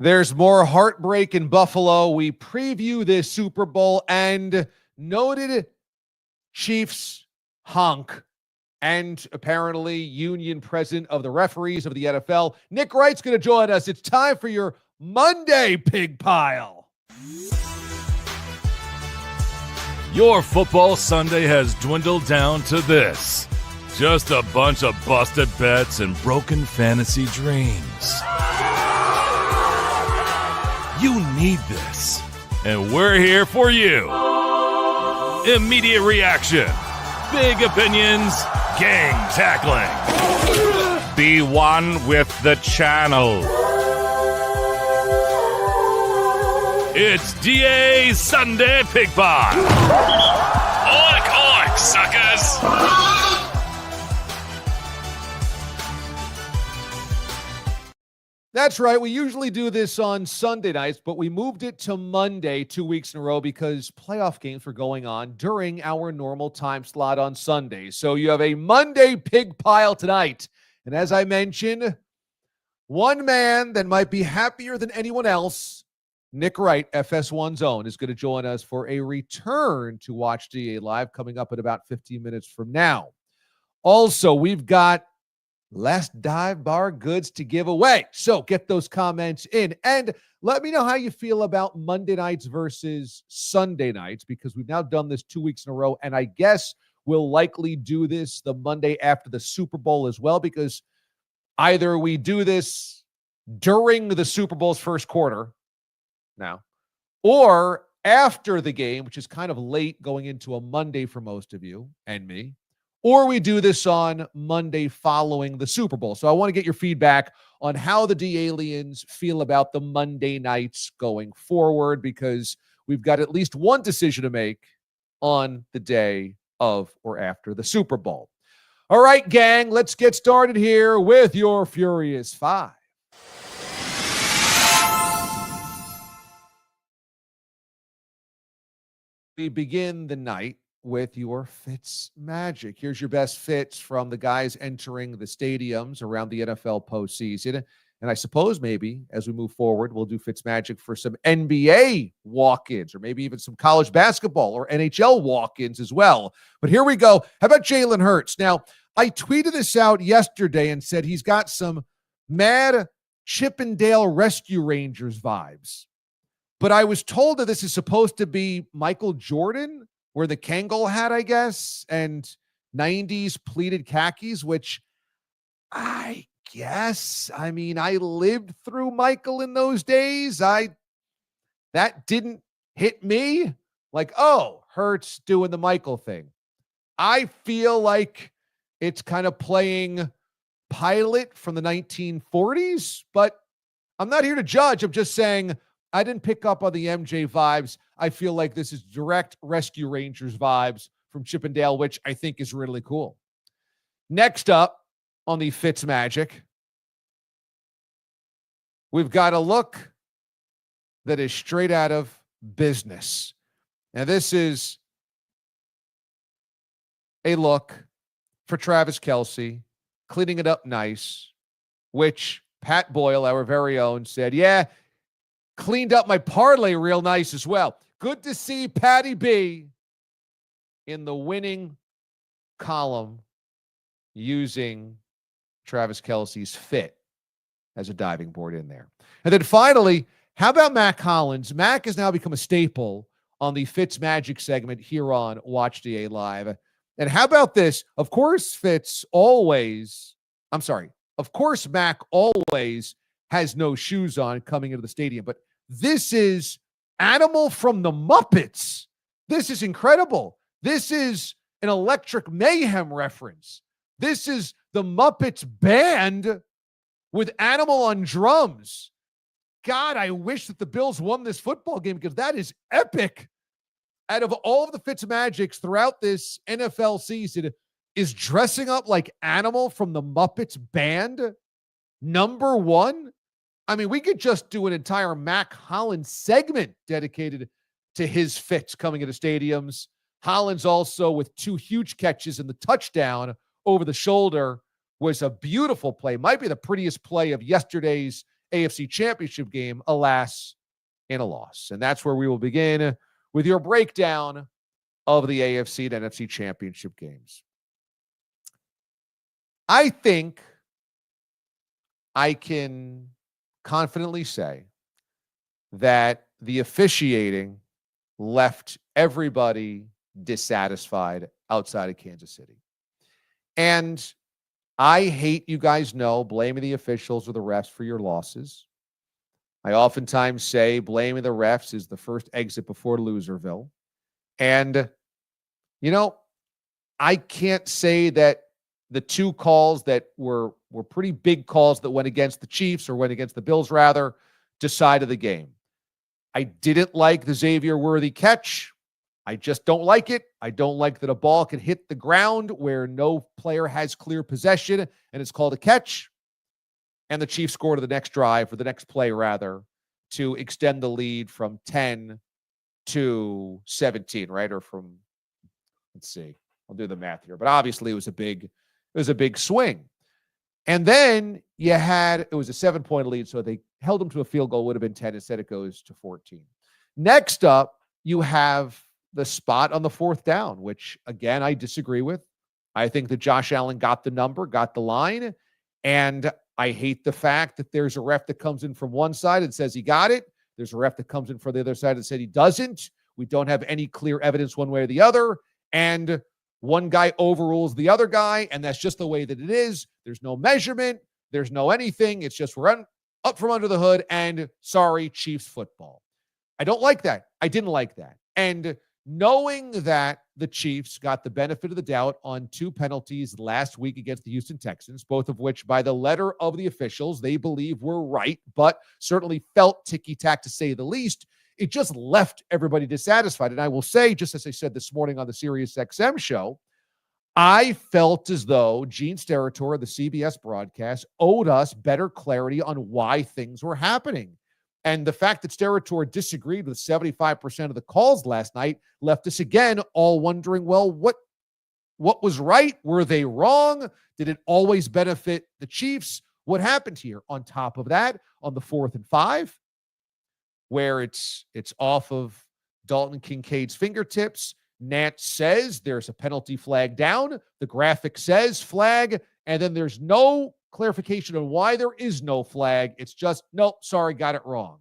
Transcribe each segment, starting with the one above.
There's more heartbreak in Buffalo. We preview this Super Bowl and noted Chiefs honk and apparently union president of the referees of the NFL. Nick Wright's going to join us. It's time for your Monday Pig Pile. Your football Sunday has dwindled down to this. Just a bunch of busted bets and broken fantasy dreams. You need this, and we're here for you. Immediate reaction, big opinions, gang tackling. Be one with the channel. It's D.A. Sunday Pig Pie. Oink, oink, suckers. That's right. We usually do this on Sunday nights, but we moved it to Monday 2 weeks in a row because playoff games were going on during our normal time slot on Sunday. So you have a Monday Pig Pile tonight. And as I mentioned, one man that might be happier than anyone else, Nick Wright, FS1's own, is going to join us for a return to Watch D.A. Live coming up in about 15 minutes from now. Also, we've got last dive bar goods to give away. So get those comments in and let me know how you feel about Monday nights versus Sunday nights, because we've now done this 2 weeks in a row. And I guess we'll likely do this the Monday after the Super Bowl as well, because either we do this during the Super Bowl's first quarter now, or after the game, which is kind of late going into a Monday for most of you and me, or we do this on Monday following the Super Bowl. So I want to get your feedback on how the D-Aliens feel about the Monday nights going forward, because we've got at least one decision to make on the day of or after the Super Bowl. All right, gang, let's get started here with your Furious Five. We begin the night with your Fitz Magic. Here's your best fits from the guys entering the stadiums around the NFL postseason. And I suppose maybe as we move forward, we'll do Fitz Magic for some NBA walk-ins, or maybe even some college basketball or NHL walk-ins as well. But here we go. How about Jalen Hurts? Now, I tweeted this out yesterday and said he's got some mad Chippendale Rescue Rangers vibes. But I was told that this is supposed to be Michael Jordan, where the Kangol hat, I guess, and 90s pleated khakis, which I guess, I mean, I lived through Michael in those days. That didn't hit me like, oh, Hurts doing the Michael thing. I feel like it's kind of playing Pilot from the 1940s, but I'm not here to judge. I'm just saying I didn't pick up on the MJ vibes. I feel like this is direct Rescue Rangers vibes from Chippendale, which I think is really cool. Next up on the Fitz Magic, we've got a look that is straight out of Business. And this is a look for Travis Kelce, cleaning it up nice, which Pat Boyle, our very own, said, yeah, cleaned up my parlay real nice as well. Good to see Patty B in the winning column using Travis Kelce's fit as a diving board in there. And then finally, how about Mac Hollins? Mac has now become a staple on the Fitz Magic segment here on Watch D.A. Live. And how about this? Of course, Mac always has no shoes on coming into the stadium, but this is Animal from the Muppets. This is incredible. This is an Electric Mayhem reference. This is the Muppets band with Animal on drums. God, I wish that the Bills won this football game, because that is epic. Out of all of the Fitzmagics throughout this NFL season, is dressing up like Animal from the Muppets band number one? I mean, we could just do an entire Mac Hollins segment dedicated to his fits coming into stadiums. Hollins also with 2 huge catches, and the touchdown over the shoulder was a beautiful play. Might be the prettiest play of yesterday's AFC Championship game, alas, in a loss. And that's where we will begin with your breakdown of the AFC and NFC Championship games. I think I can confidently say that the officiating left everybody dissatisfied outside of Kansas City. And I hate, you guys know, blaming the officials or the refs for your losses. I oftentimes say blaming the refs is the first exit before Loserville. And, you know, I can't say that the two calls that were pretty big calls that went against the Chiefs, or went against the Bills rather, decided the game. I didn't like the Xavier Worthy catch. I just don't like it. I don't like that a ball can hit the ground where no player has clear possession and it's called a catch. And the Chiefs scored the next drive, or the next play rather, to extend the lead from 10 to 17, right? Or from, let's see, I'll do the math here. But obviously it was a big swing. And then it was a 7-point lead, so they held them to a field goal, would have been 10, instead it goes to 14. Next up, you have the spot on the fourth down, which, again, I disagree with. I think that Josh Allen got the number, got the line, and I hate the fact that there's a ref that comes in from one side and says he got it. There's a ref that comes in from the other side and said he doesn't. We don't have any clear evidence one way or the other, and one guy overrules the other guy, and that's just the way that it is. There's no measurement. There's no anything. It's just run up from under the hood, and sorry, Chiefs football. I don't like that. I didn't like that. And knowing that the Chiefs got the benefit of the doubt on 2 penalties last week against the Houston Texans, both of which, by the letter of the officials, they believe were right, but certainly felt ticky-tack to say the least, it just left everybody dissatisfied. And I will say, just as I said this morning on the Sirius XM show, I felt as though Gene Steratore of the CBS broadcast owed us better clarity on why things were happening. And the fact that Steratore disagreed with 75% of the calls last night left us again all wondering, well, what was right? Were they wrong? Did it always benefit the Chiefs? What happened here? On top of that, on the 4th and 5, where it's off of Dalton Kincaid's fingertips, Nance says there's a penalty flag down. The graphic says flag, and then there's no clarification on why there is no flag. It's just, nope, sorry, got it wrong.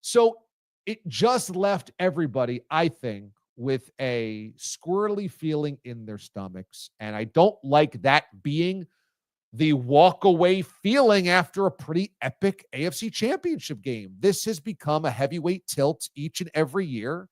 So it just left everybody, I think, with a squirrely feeling in their stomachs. And I don't like that being the walk-away feeling after a pretty epic AFC Championship game. This has become a heavyweight tilt each and every year.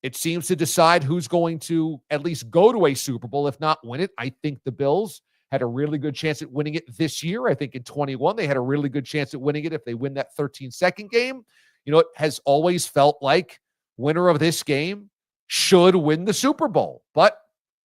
It seems to decide who's going to at least go to a Super Bowl, if not win it. I think the Bills had a really good chance at winning it this year. I think in 21, they had a really good chance at winning it if they win that 13-second game. You know, it has always felt like winner of this game should win the Super Bowl. But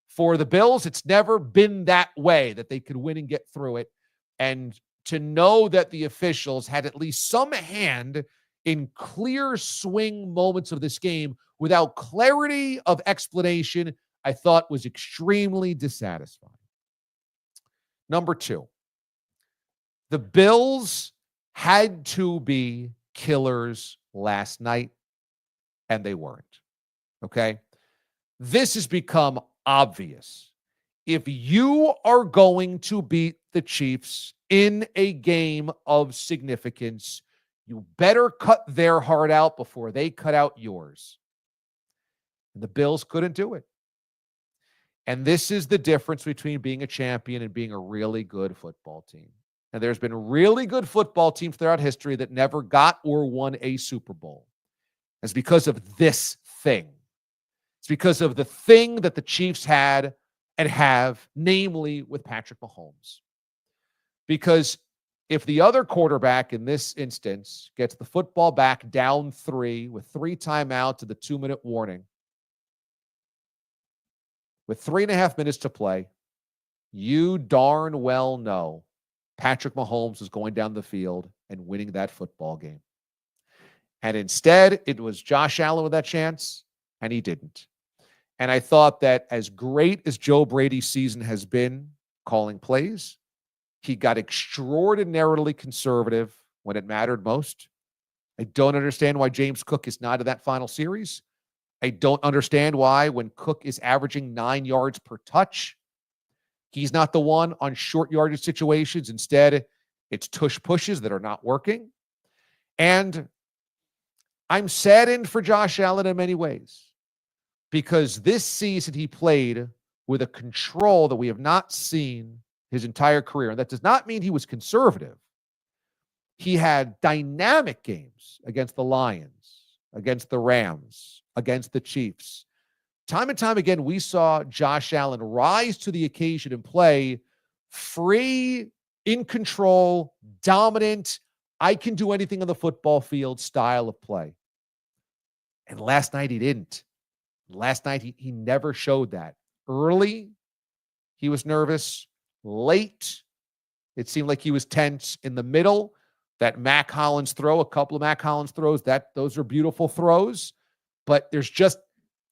for the Bills, it's never been that way, that they could win and get through it. And to know that the officials had at least some hand in clear swing moments of this game without clarity of explanation, I thought was extremely dissatisfying. Number 2, the Bills had to be killers last night, and they weren't. Okay? This has become obvious. If you are going to beat the Chiefs in a game of significance, you better cut their heart out before they cut out yours. And the Bills couldn't do it. And this is the difference between being a champion and being a really good football team. And there's been really good football teams throughout history that never got or won a Super Bowl. It's because of this thing. It's because of the thing that the Chiefs had and have, namely with Patrick Mahomes. Because if the other quarterback in this instance gets the football back down 3 with 3 timeouts and the 2-minute warning, with 3.5 minutes to play, you darn well know Patrick Mahomes is going down the field and winning that football game. And instead, it was Josh Allen with that chance, and he didn't. And I thought that as great as Joe Brady's season has been calling plays, he got extraordinarily conservative when it mattered most. I don't understand why James Cook is not in that final series. I don't understand why, when Cook is averaging 9 yards per touch, he's not the one on short yardage situations. Instead, it's tush pushes that are not working. And I'm saddened for Josh Allen in many ways, because this season he played with a control that we have not seen his entire career. And that does not mean he was conservative. He had dynamic games against the Lions, against the Rams, against the Chiefs. Time and time again, we saw Josh Allen rise to the occasion and play free, in control, dominant, I can do anything on the football field style of play. And last night he didn't. Last night he never showed that. Early, he was nervous. Late, it seemed like he was tense. In the middle, that Mac Hollins throw, a couple of Mac Hollins throws, those are beautiful throws. But there's just,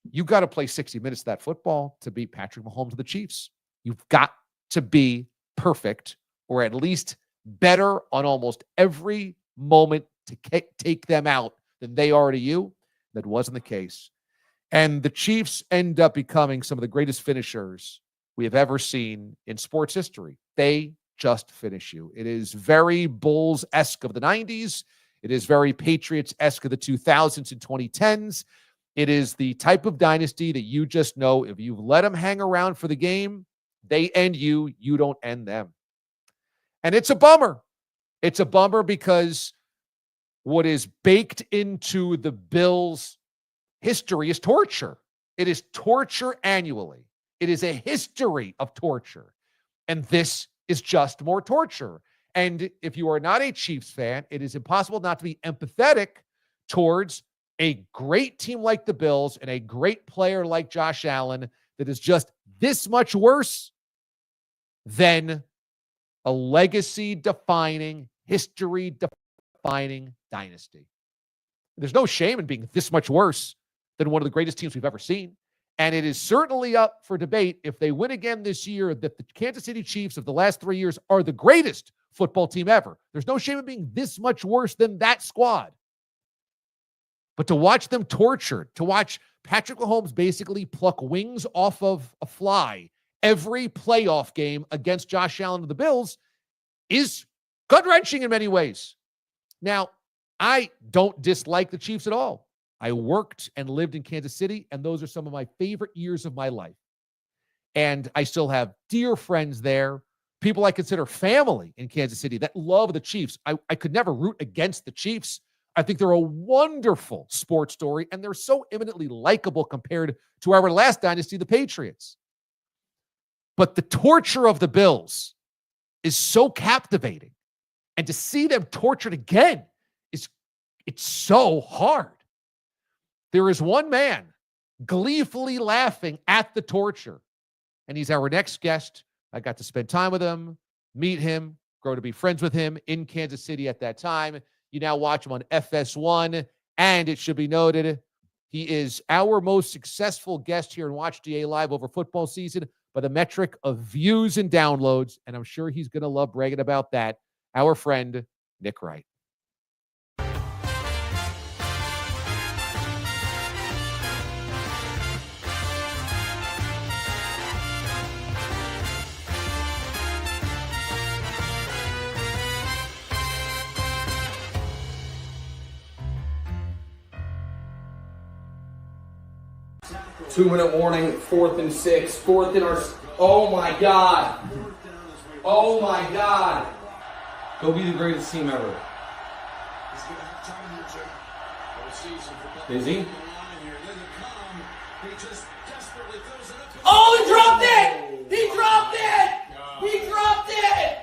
you got to play 60 minutes of that football to beat Patrick Mahomes of the Chiefs. You've got to be perfect, or at least better on almost every moment to take them out than they are to you. That wasn't the case. And the Chiefs end up becoming some of the greatest finishers we have ever seen in sports history. They just finish you. It is very Bulls-esque of the 90s. It is very Patriots-esque of the 2000s and 2010s. It is the type of dynasty that you just know if you've let them hang around for the game, they end you, you don't end them. And it's a bummer. It's a bummer because what is baked into the Bills' history is torture. It is torture annually. It is a history of torture. And this is just more torture. And if you are not a Chiefs fan, it is impossible not to be empathetic towards a great team like the Bills and a great player like Josh Allen that is just this much worse than a legacy-defining, history-defining dynasty. There's no shame in being this much worse than one of the greatest teams we've ever seen. And it is certainly up for debate if they win again this year that the Kansas City Chiefs of the last 3 years are the greatest football team ever. There's no shame in being this much worse than that squad. But to watch them tortured, to watch Patrick Mahomes basically pluck wings off of a fly every playoff game against Josh Allen of the Bills is gut-wrenching in many ways. Now, I don't dislike the Chiefs at all. I worked and lived in Kansas City, and those are some of my favorite years of my life. And I still have dear friends there, people I consider family in Kansas City that love the Chiefs. I could never root against the Chiefs. I think they're a wonderful sports story, and they're so eminently likable compared to our last dynasty, the Patriots. But the torture of the Bills is so captivating. And to see them tortured again it's so hard. There is one man gleefully laughing at the torture, and he's our next guest. I got to spend time with him, meet him, grow to be friends with him in Kansas City at that time. You now watch him on FS1, and it should be noted, he is our most successful guest here in Watch D.A. Live over football season by the metric of views and downloads, and I'm sure he's going to love bragging about that. Our friend, Nick Wright. Two-minute warning, 4th and 6, 4th in our... Oh, my God. Oh, my God. Go be the greatest team ever. Is he? Oh, he dropped it! He dropped it! He dropped it!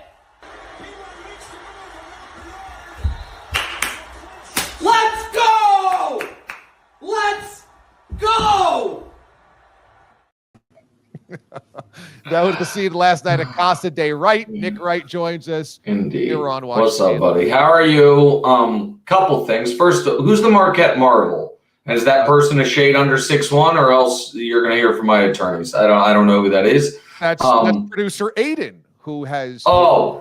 Let's go! Let's go! That was the scene last night at Casa de Wright. Nick Wright joins us. Indeed. Here on Watch What's up, D.A. buddy? How are you? Couple things. First, who's the Marquette Marvel? Is that person a shade under 6'1", or else you're going to hear from my attorneys? I don't know who that is. That's producer Aiden, who has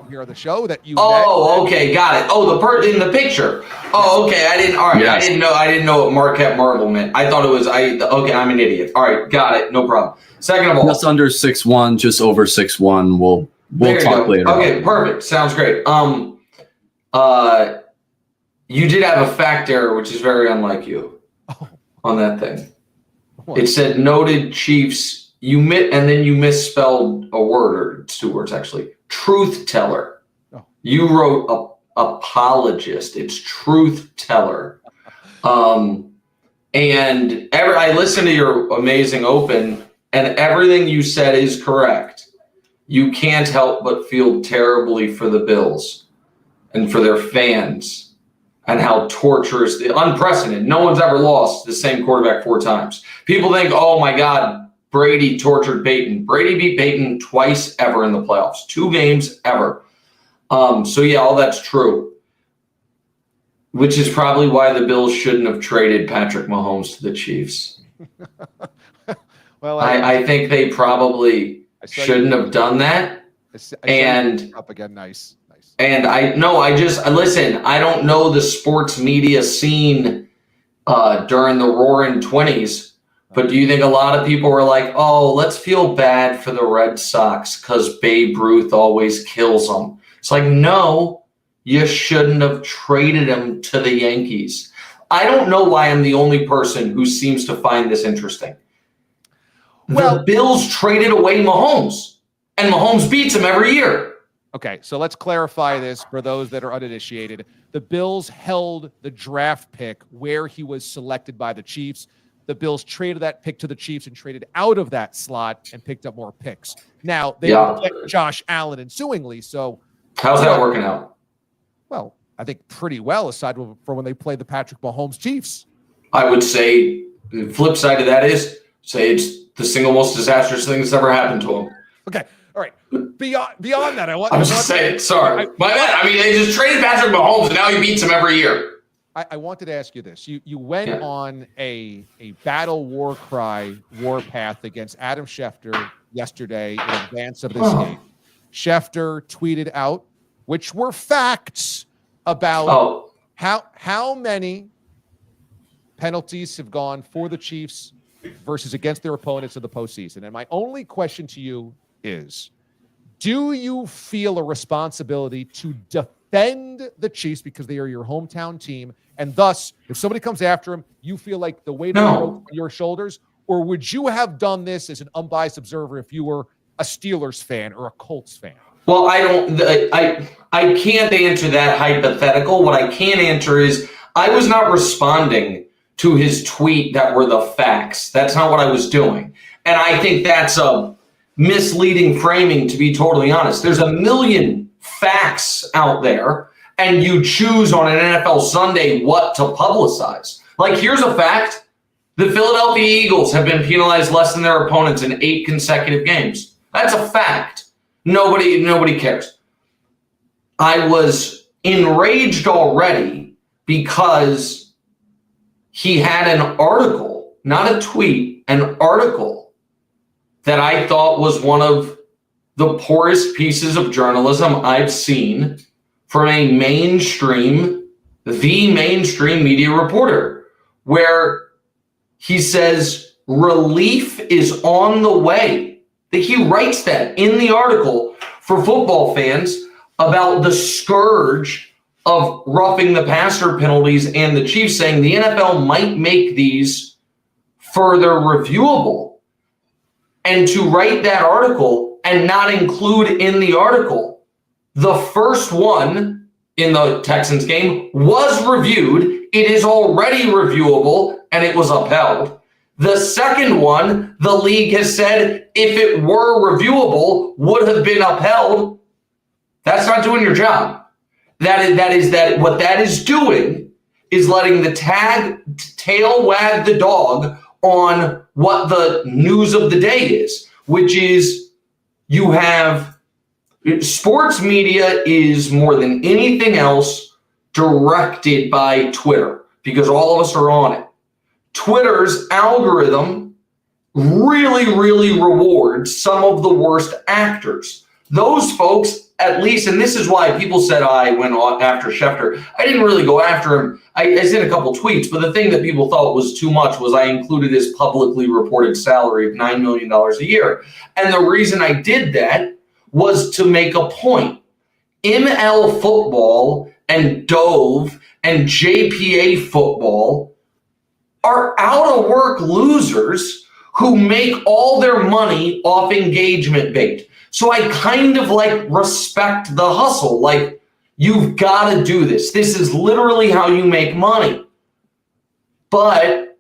here on the show that you. Okay, got it. Oh, the in the picture. Oh, okay. I didn't. All right, yes. I didn't know what Marquette Marvel meant. I thought it was. Okay, I'm an idiot. All right, got it. No problem. Second of all, just under 6'1", just over 6'1". We'll talk later. Okay, perfect. Sounds great. You did have a fact error, which is very unlike you on that thing. What? It said noted Chiefs. And then you misspelled a word, or it's 2 words actually. Truth teller. Oh. You wrote apologist. It's truth teller. And I listened to your amazing open, and everything you said is correct. You can't help but feel terribly for the Bills and for their fans. And how torturous, unprecedented. No one's ever lost the same quarterback 4 times. People think, oh my God, Brady tortured Peyton. Brady beat Peyton twice ever in the playoffs, 2 games ever. So yeah, all that's true. Which is probably why the Bills shouldn't have traded Patrick Mahomes to the Chiefs. Well, I think they probably shouldn't have done that. And up again, nice. And listen, I don't know the sports media scene during the roaring 20s, but do you think a lot of people were like, oh, let's feel bad for the Red Sox because Babe Ruth always kills them? It's like, no, you shouldn't have traded him to the Yankees. I don't know why I'm the only person who seems to find this interesting. Well, the Bills traded away Mahomes, and Mahomes beats him every year. Okay, so let's clarify this for those that are uninitiated. The Bills held the draft pick where he was selected by the Chiefs. The Bills traded that pick to the Chiefs and traded out of that slot and picked up more picks. Now, they picked Josh Allen ensuingly, so... How's that working out? Well, I think pretty well, aside from when they played the Patrick Mahomes Chiefs. I would say the flip side of that is, say it's the single most disastrous thing that's ever happened to him. Okay. All right. Beyond that, I'm just saying. Sorry, they just traded Patrick Mahomes, and now he beats him every year. I wanted to ask you this: you went on a battle war path against Adam Schefter yesterday in advance of this game. Schefter tweeted out, which were facts about how many penalties have gone for the Chiefs versus against their opponents in the postseason. And my only question to you is, do you feel a responsibility to defend the Chiefs because they are your hometown team, and thus, if somebody comes after them, you feel like the weight on your shoulders? Or would you have done this as an unbiased observer if you were a Steelers fan or a Colts fan? Well, I can't answer that hypothetical. What I can answer is I was not responding to his tweet that were the facts. That's not what I was doing. And I think that's a misleading framing, to be totally honest. There's a million facts out there, and you choose on an NFL Sunday what to publicize. Like, here's a fact. The Philadelphia Eagles have been penalized less than their opponents in 8 consecutive games. That's a fact. Nobody cares. I was enraged already because he had an article, not a tweet, an article that I thought was one of the poorest pieces of journalism I've seen from a mainstream media reporter, where he says relief is on the way. He writes that in the article for football fans about the scourge of roughing the passer penalties, and the Chiefs saying the NFL might make these further reviewable. And to write that article and not include in the article the first one in the Texans game was reviewed. It is already reviewable, and it was upheld. The second one, the league has said, if it were reviewable, would have been upheld. That's not doing your job. What that is doing is letting the tail wag the dog on what the news of the day is, which is you have sports media is more than anything else directed by Twitter, because all of us are on it. Twitter's algorithm really, really rewards some of the worst actors. those folks, at least, and this is why people said I went after Schefter. I didn't really go after him. I sent a couple tweets, but the thing that people thought was too much was I included his publicly reported salary of $9 million a year. And the reason I did that was to make a point. ML football and Dove and JPA football are out-of-work losers who make all their money off engagement bait. So I kind of respect the hustle. You've got to do this. This is literally how you make money. But,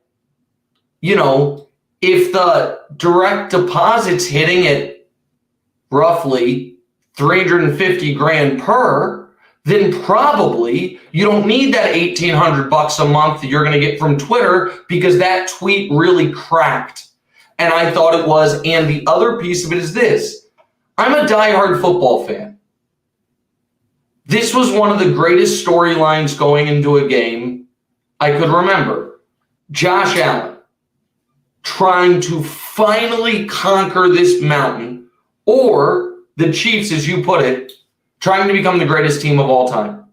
if the direct deposit's hitting at roughly 350 grand per, then probably you don't need that $1,800 a month that you're going to get from Twitter because that tweet really cracked. And I thought it was. And the other piece of it is this. I'm a diehard football fan. This was one of the greatest storylines going into a game I could remember. Josh Allen trying to finally conquer this mountain, or the Chiefs, as you put it, trying to become the greatest team of all time.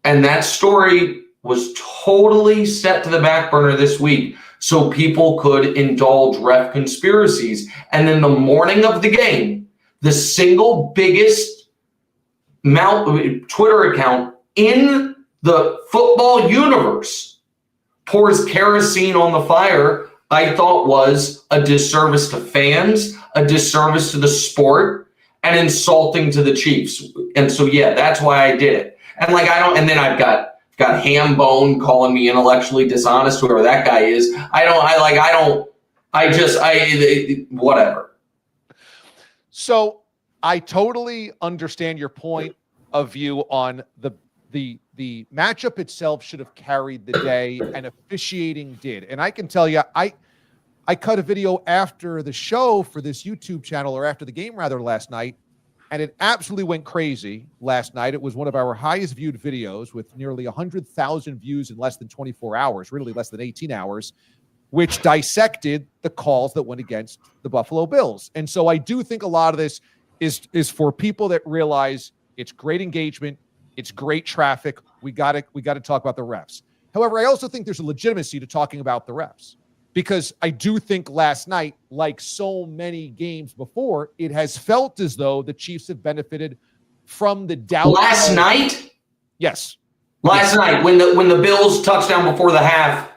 And that story was totally set to the back burner this week so people could indulge ref conspiracies. And then the morning of the game, the single biggest Twitter account in the football universe pours kerosene on the fire, I thought was a disservice to fans, a disservice to the sport, and insulting to the Chiefs. And so, yeah, that's why I did it. And and then I've got Hambone calling me intellectually dishonest, whoever that guy is. Whatever. So I totally understand your point of view on the matchup itself should have carried the day, and officiating did. And I can tell you, I cut a video after the show for this YouTube channel, or after the game rather, last night, and it absolutely went crazy last night. It was one of our highest viewed videos with nearly 100,000 views in less than 24 hours, really less than 18 hours, which dissected the calls that went against the Buffalo Bills. And so I do think a lot of this is for people that realize it's great engagement, it's great traffic. We got to talk about the refs. However, I also think there's a legitimacy to talking about the refs, because I do think last night, like so many games before, it has felt as though the Chiefs have benefited from the doubt. Last night? Yes. Last night, when the Bills touchdown before the half,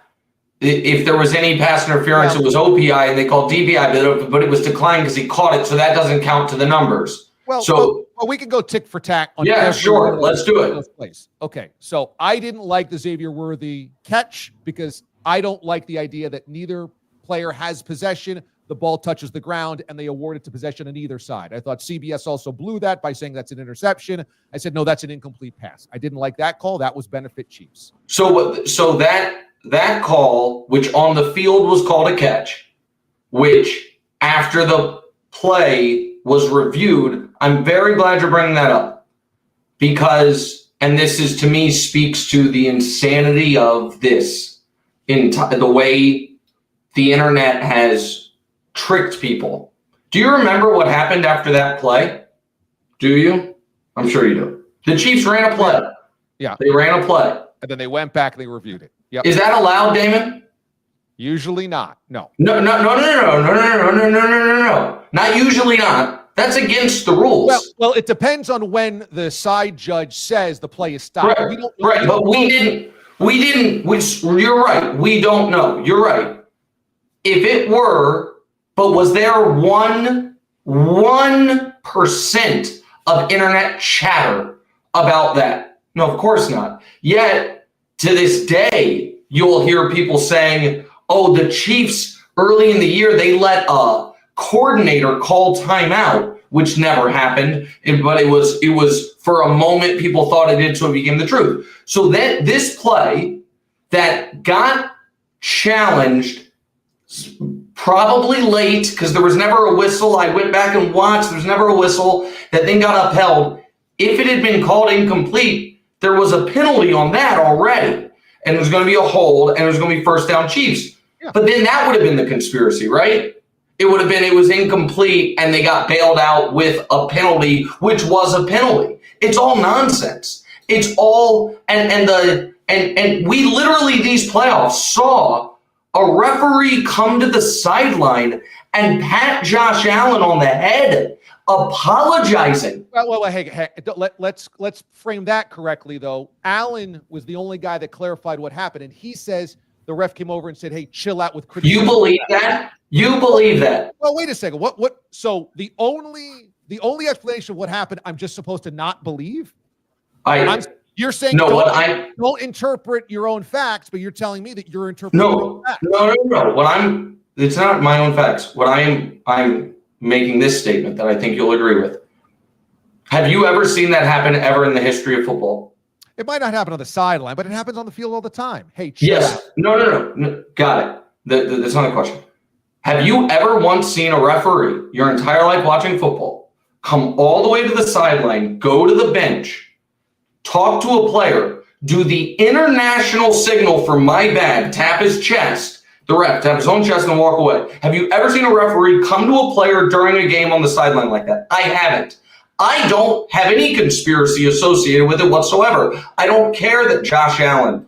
if there was any pass interference, it was OPI, and they called DPI, but it was declined because he caught it, so that doesn't count to the numbers. Well, we can go tick for tack on. Yeah, sure. Let's do it. Okay, so I didn't like the Xavier Worthy catch because I don't like the idea that neither player has possession. The ball touches the ground, and they award it to possession on either side. I thought CBS also blew that by saying that's an interception. I said, no, that's an incomplete pass. I didn't like that call. That was benefit Chiefs. So that call, which on the field was called a catch, which after the play was reviewed, I'm very glad you're bringing that up, because, and this is, to me, speaks to the insanity of this, the way the internet has tricked people. Do you remember what happened after that play? Do you? I'm sure you do. The Chiefs ran a play. Yeah. They ran a play. And then they went back and they reviewed it. Yep. Is that allowed, Damon? Usually not. No. No. Not usually not. That's against the rules. Well, it depends on when the side judge says the play is stopped. Right. But we didn't. You're right. We don't know. You're right. If it were, but was there 1% of internet chatter about that? No, of course not. Yet, to this day, you'll hear people saying, oh, the Chiefs early in the year, they let a coordinator call timeout, which never happened. But it was for a moment, people thought it did, so it became the truth. So that this play that got challenged probably late, because there was never a whistle. I went back and watched. There's never a whistle. That thing got upheld. If it had been called incomplete, there was a penalty on that already. And it was going to be a hold, and it was going to be first down Chiefs. Yeah. But then that would have been the conspiracy, right? It would have been it was incomplete and they got bailed out with a penalty, which was a penalty. It's all nonsense. It's all and we literally these playoffs saw a referee come to the sideline and pat Josh Allen on the head, apologizing. Well, hey, let's frame that correctly, though. Allen was the only guy that clarified what happened, and he says the ref came over and said, "Hey, chill out with criticism." You believe that? You believe that? Well, wait a second. What? So the only explanation of what happened, I'm just supposed to not believe? You're saying don't interpret your own facts, but you're telling me that you're interpreting your own facts. No. It's not my own facts. I'm making this statement that I think you'll agree with. Have you ever seen that happen ever in the history of football? It might not happen on the sideline, but it happens on the field all the time. Hey, chill out. No. Got it. That's not a question. Have you ever once seen a referee your entire life watching football come all the way to the sideline, go to the bench, talk to a player, do the international signal for my bad, tap his chest, the ref, tap his own chest and walk away? Have you ever seen a referee come to a player during a game on the sideline like that? I haven't. I don't have any conspiracy associated with it whatsoever. I don't care that Josh Allen,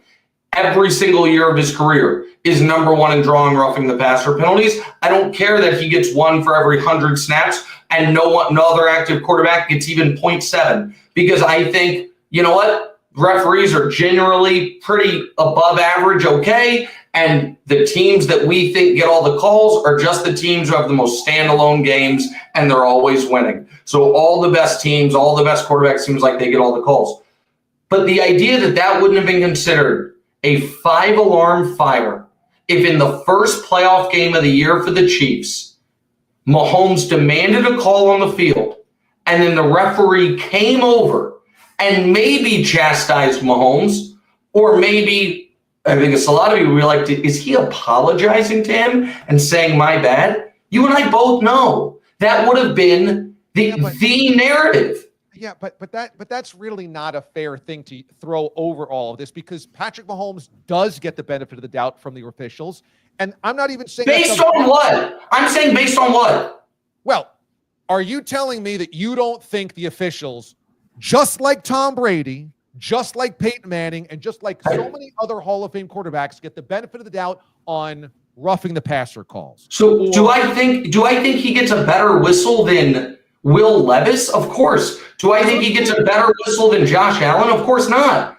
every single year of his career, is number one in drawing roughing the passer penalties. I don't care that he gets one for every 100 snaps and no other active quarterback gets even 0.7, because I think, you know what? Referees are generally pretty above average, okay? And the teams that we think get all the calls are just the teams who have the most standalone games and they're always winning. So all the best teams, all the best quarterbacks seems like they get all the calls. But the idea that wouldn't have been considered a 5-alarm fire if in the first playoff game of the year for the Chiefs, Mahomes demanded a call on the field and then the referee came over and maybe chastised Mahomes, or maybe, I think it's a lot of people be like, is he apologizing to him and saying my bad? You and I both know that would have been the narrative. Yeah, but that's really not a fair thing to throw over all of this, because Patrick Mahomes does get the benefit of the doubt from the officials, and I'm not even saying based on what? I'm saying based on what? Well, are you telling me that you don't think the officials, just like Tom Brady, just like Peyton Manning, and just like so many other Hall of Fame quarterbacks, get the benefit of the doubt on roughing the passer calls? So do I think he gets a better whistle than Will Levis? Of course. Do I think he gets a better whistle than Josh Allen? Of course not.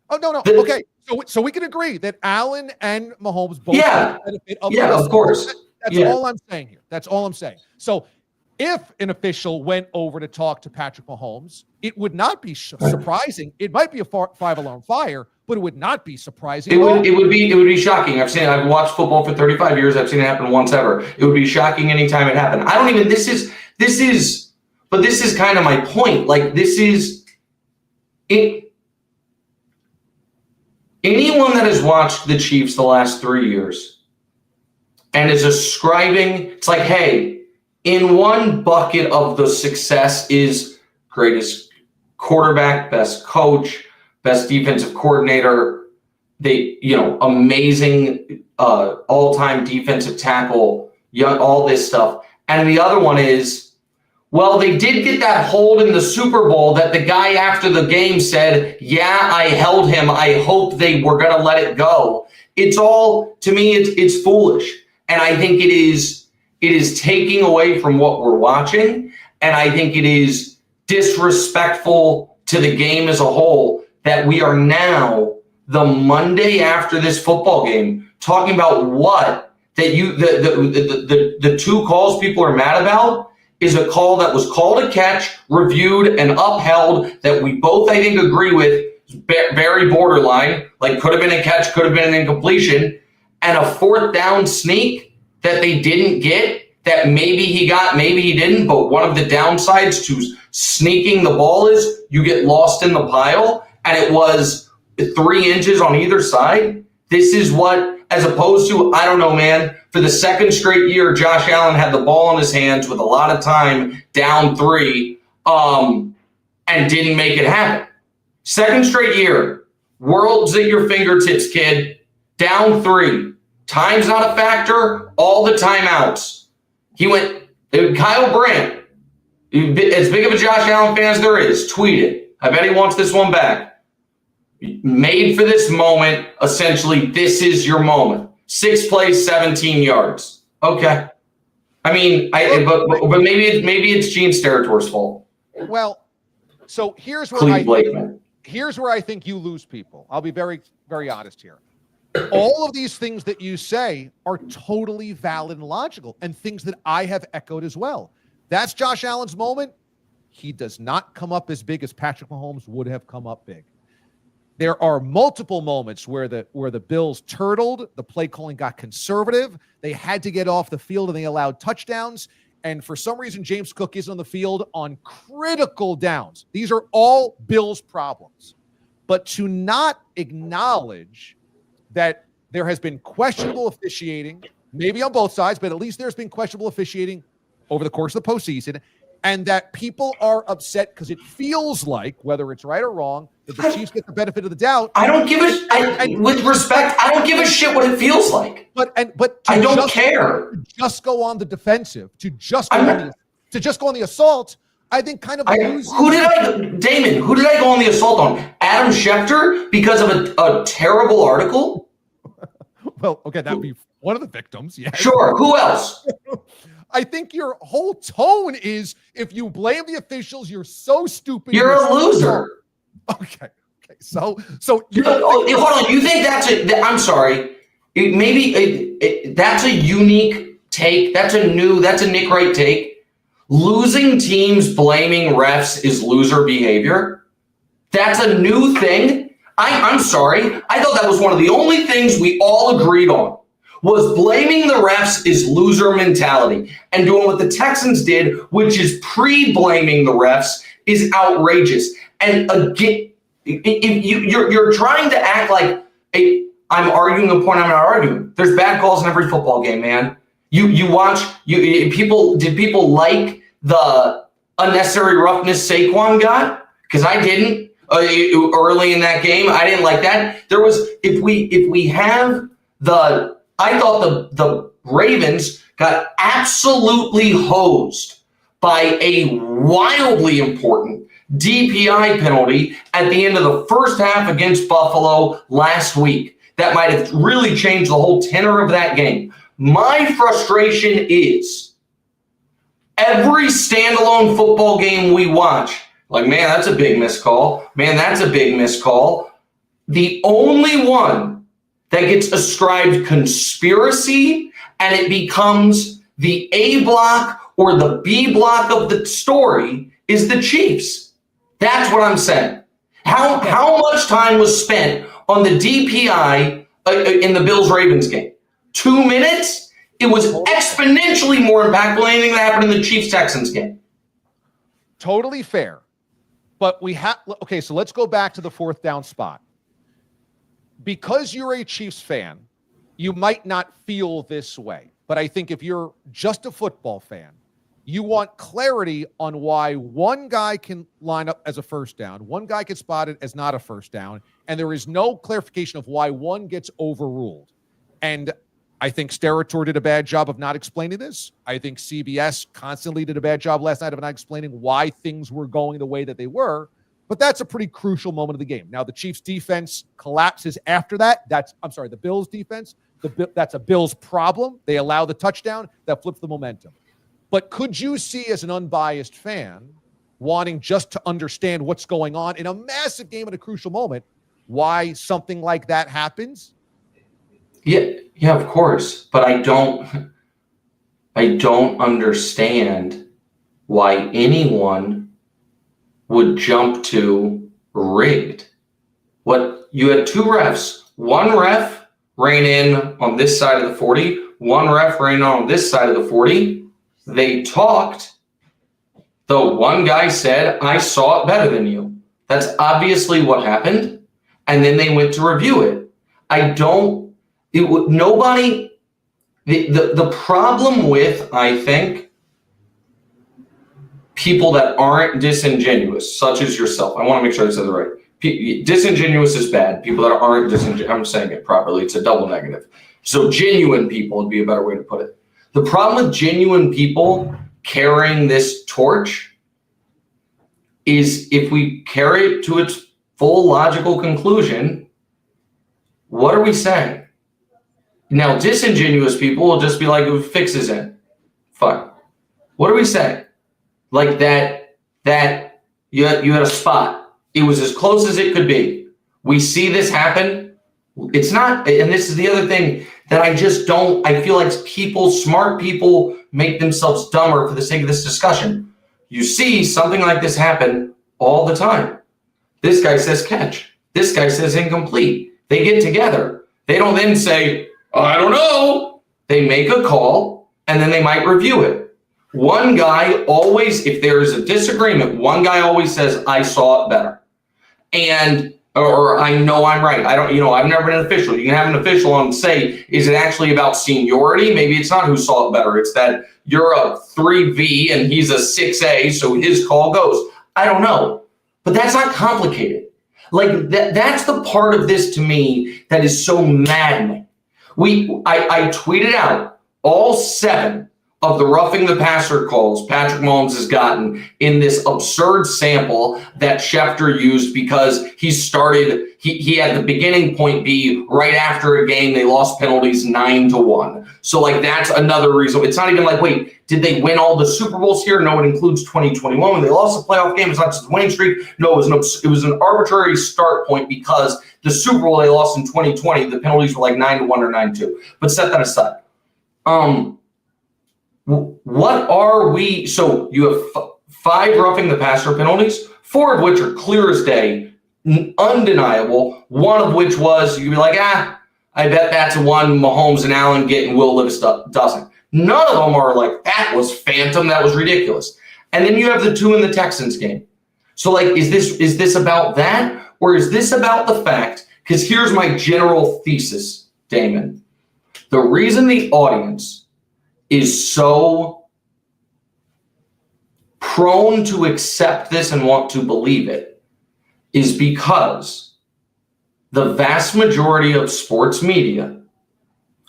Oh, no. Okay. So we can agree that Allen and Mahomes both get the benefit of the whistle. Of course. That's all I'm saying here. That's all I'm saying. So if an official went over to talk to Patrick Mahomes, it would not be surprising. It might be a 5-alarm fire, but it would not be surprising. It would be shocking. I've watched football for 35 years. I've seen it happen once ever. It would be shocking anytime it happened. This is kind of my point. Like, this is it. Anyone that has watched the Chiefs the last 3 years and is ascribing, it's like, hey, in one bucket of the success is greatest quarterback, best coach, best defensive coordinator, amazing all-time defensive tackle, all this stuff. And the other one is, well, they did get that hold in the Super Bowl that the guy after the game said, yeah, I held him. I hope they were going to let it go. It's all, to me, it's foolish. And I think it is taking away from what we're watching. And I think it is disrespectful to the game as a whole that we are now, the Monday after this football game, talking about what that the two calls people are mad about is a call that was called a catch, reviewed, and upheld that we both, I think, agree with, very borderline, like could have been a catch, could have been an incompletion, and a fourth down sneak that they didn't get, that maybe he got, maybe he didn't, but one of the downsides to sneaking the ball is you get lost in the pile, and it was 3 inches on either side. This is what, as opposed to, I don't know, man, for the second straight year, Josh Allen had the ball in his hands with a lot of time, down 3, and didn't make it happen. Second straight year, world's at your fingertips, kid. Down 3. Time's not a factor. All the timeouts. He went, Kyle Brandt, as big of a Josh Allen fan as there is, tweeted, I bet he wants this one back. Made for this moment, essentially, this is your moment. 6 plays, 17 yards. Okay. I mean, but maybe it's Gene Sterator's fault. Well, so here's where I think you lose people. I'll be very, very honest here. All of these things that you say are totally valid and logical, and things that I have echoed as well. That's Josh Allen's moment. He does not come up as big as Patrick Mahomes would have come up big. There are multiple moments where the Bills turtled, the play calling got conservative, they had to get off the field and they allowed touchdowns. And for some reason, James Cook is on the field on critical downs. These are all Bills' problems. But to not acknowledge that there has been questionable officiating, maybe on both sides, but at least there's been questionable officiating over the course of the postseason, and that people are upset because it feels like, whether it's right or wrong, that the Chiefs get the benefit of the doubt. I don't give with respect, I don't give a shit what it feels like. But I don't care. To just go on the defensive, to just go on the assault, I think kind of Damon, who did I go on the assault on? Adam Schefter because of a terrible article? Well, okay, that'd be one of the victims. Yeah. Sure. Who else? I think your whole tone is, if you blame the officials, you're so stupid. You're a loser. Okay. So you hold on. You think I'm sorry. That's a unique take. That's a Nick Wright take. Losing teams blaming refs is loser behavior. That's a new thing. I'm sorry. I thought that was one of the only things we all agreed on. Was blaming the refs is loser mentality. And doing what the Texans did, which is pre-blaming the refs, is outrageous. And again, you're trying to act like I'm arguing a point I'm not arguing. There's bad calls in every football game, man. Did people like the unnecessary roughness Saquon got? Because I didn't early in that game. I didn't like that. I thought the Ravens got absolutely hosed by a wildly important DPI penalty at the end of the first half against Buffalo last week. That might have really changed the whole tenor of that game. My frustration is every standalone football game we watch, like, man, that's a big missed call. Man, that's a big missed call. The only one that gets ascribed conspiracy and it becomes the A block or the B block of the story is the Chiefs. That's what I'm saying. How much time was spent on the DPI in the Bills-Ravens game? 2 minutes? It was exponentially more impactful than anything that happened in the Chiefs-Texans game. Totally fair. But so let's go back to the fourth down spot. Because you're a Chiefs fan, you might not feel this way. But I think if you're just a football fan, you want clarity on why one guy can line up as a first down, one guy gets spotted as not a first down, and there is no clarification of why one gets overruled. And I think Steratore did a bad job of not explaining this. I think CBS constantly did a bad job last night of not explaining why things were going the way that they were. But that's a pretty crucial moment of the game. Now, the Chiefs defense collapses after that. The Bills defense. That's a Bills problem. They allow the touchdown. That flips the momentum. But could you see, as an unbiased fan, wanting just to understand what's going on in a massive game at a crucial moment, why something like that happens? Yeah, of course. But I don't understand why anyone would jump to rigged. What you had two refs. One ref ran in on this side of the 40. One ref ran on this side of the 40. They talked. The one guy said, I saw it better than you. That's obviously what happened. And then they went to review it. The problem with, I think, people that aren't disingenuous, such as yourself. I want to make sure I said it right. Disingenuous is bad. People that aren't disingenuous, I'm saying it properly. It's a double negative. So genuine people would be a better way to put it. The problem with genuine people carrying this torch is if we carry it to its full logical conclusion, what are we saying? Now, disingenuous people will just be like, it fixes it. Fine. What are we saying? Like that you had a spot. It was as close as it could be. We see this happen. It's not, and this is the other thing that I feel like smart people make themselves dumber for the sake of this discussion. You see something like this happen all the time. This guy says catch. This guy says incomplete. They get together. They don't then say, I don't know. They make a call and then they might review it. One guy always, if there is a disagreement, one guy always says, I saw it better. Or I know I'm right. I've never been an official. You can have an official on and say, is it actually about seniority? Maybe it's not who saw it better. It's that you're a 3V and he's a 6A, so his call goes. I don't know. But that's not complicated. Like that's the part of this to me that is so maddening. I tweeted out all 7 of the roughing the passer calls Patrick Mahomes has gotten in this absurd sample that Schefter used because he had the beginning point be right after a game they lost penalties 9-1. So like that's another reason. It's not even like, wait, did they win all the Super Bowls here? No, it includes 2021 when they lost the playoff game. It's not just a winning streak. No, it was an arbitrary start point because the Super Bowl they lost in 2020, the penalties were like 9-1 or 9-2. But set that aside. What are we? So you have 5 roughing the passer penalties, 4 of which are clear as day, undeniable. One of which was you'd be like, I bet that's one Mahomes and Allen get and Will Levis doesn't. None of them are like, that was phantom, that was ridiculous. And then you have the 2 in the Texans game. So like, is this about that? Or is this about the fact, because here's my general thesis, Damon. The reason the audience is so prone to accept this and want to believe it is because the vast majority of sports media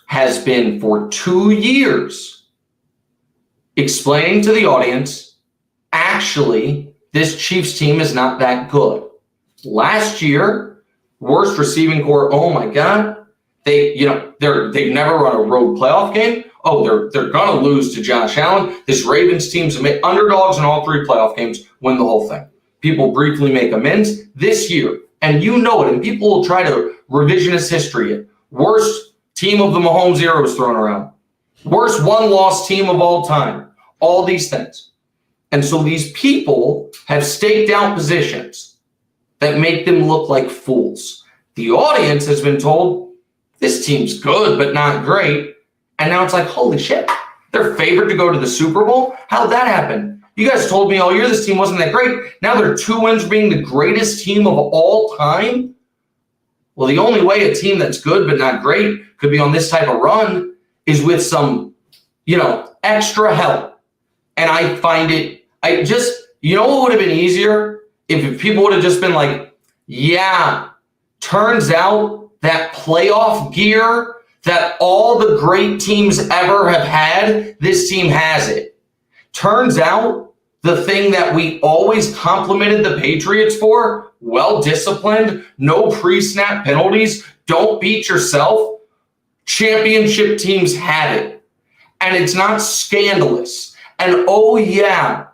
has been for 2 years explaining to the audience, actually, this Chiefs team is not that good. Last year, worst receiving core, oh my God, they've never run a road playoff game. Oh, they're going to lose to Josh Allen. This Ravens team's underdogs in all 3 playoff games, win the whole thing. People briefly make amends this year, and you know it, and people will try to revisionist history it. Worst team of the Mahomes era was thrown around. Worst one-loss team of all time. All these things. And so these people have staked out positions that make them look like fools. The audience has been told, this team's good, but not great. And now it's like, holy shit, they're favored to go to the Super Bowl? How'd that happen? You guys told me all year this team wasn't that great. Now they're 2 wins being the greatest team of all time? Well, the only way a team that's good but not great could be on this type of run is with some, extra help. And I find it, what would have been easier? If people would have just been like, yeah, turns out that playoff gear that all the great teams ever have had, this team has it. Turns out the thing that we always complimented the Patriots for, well-disciplined, no pre-snap penalties, don't beat yourself, championship teams have it. And it's not scandalous. And oh yeah,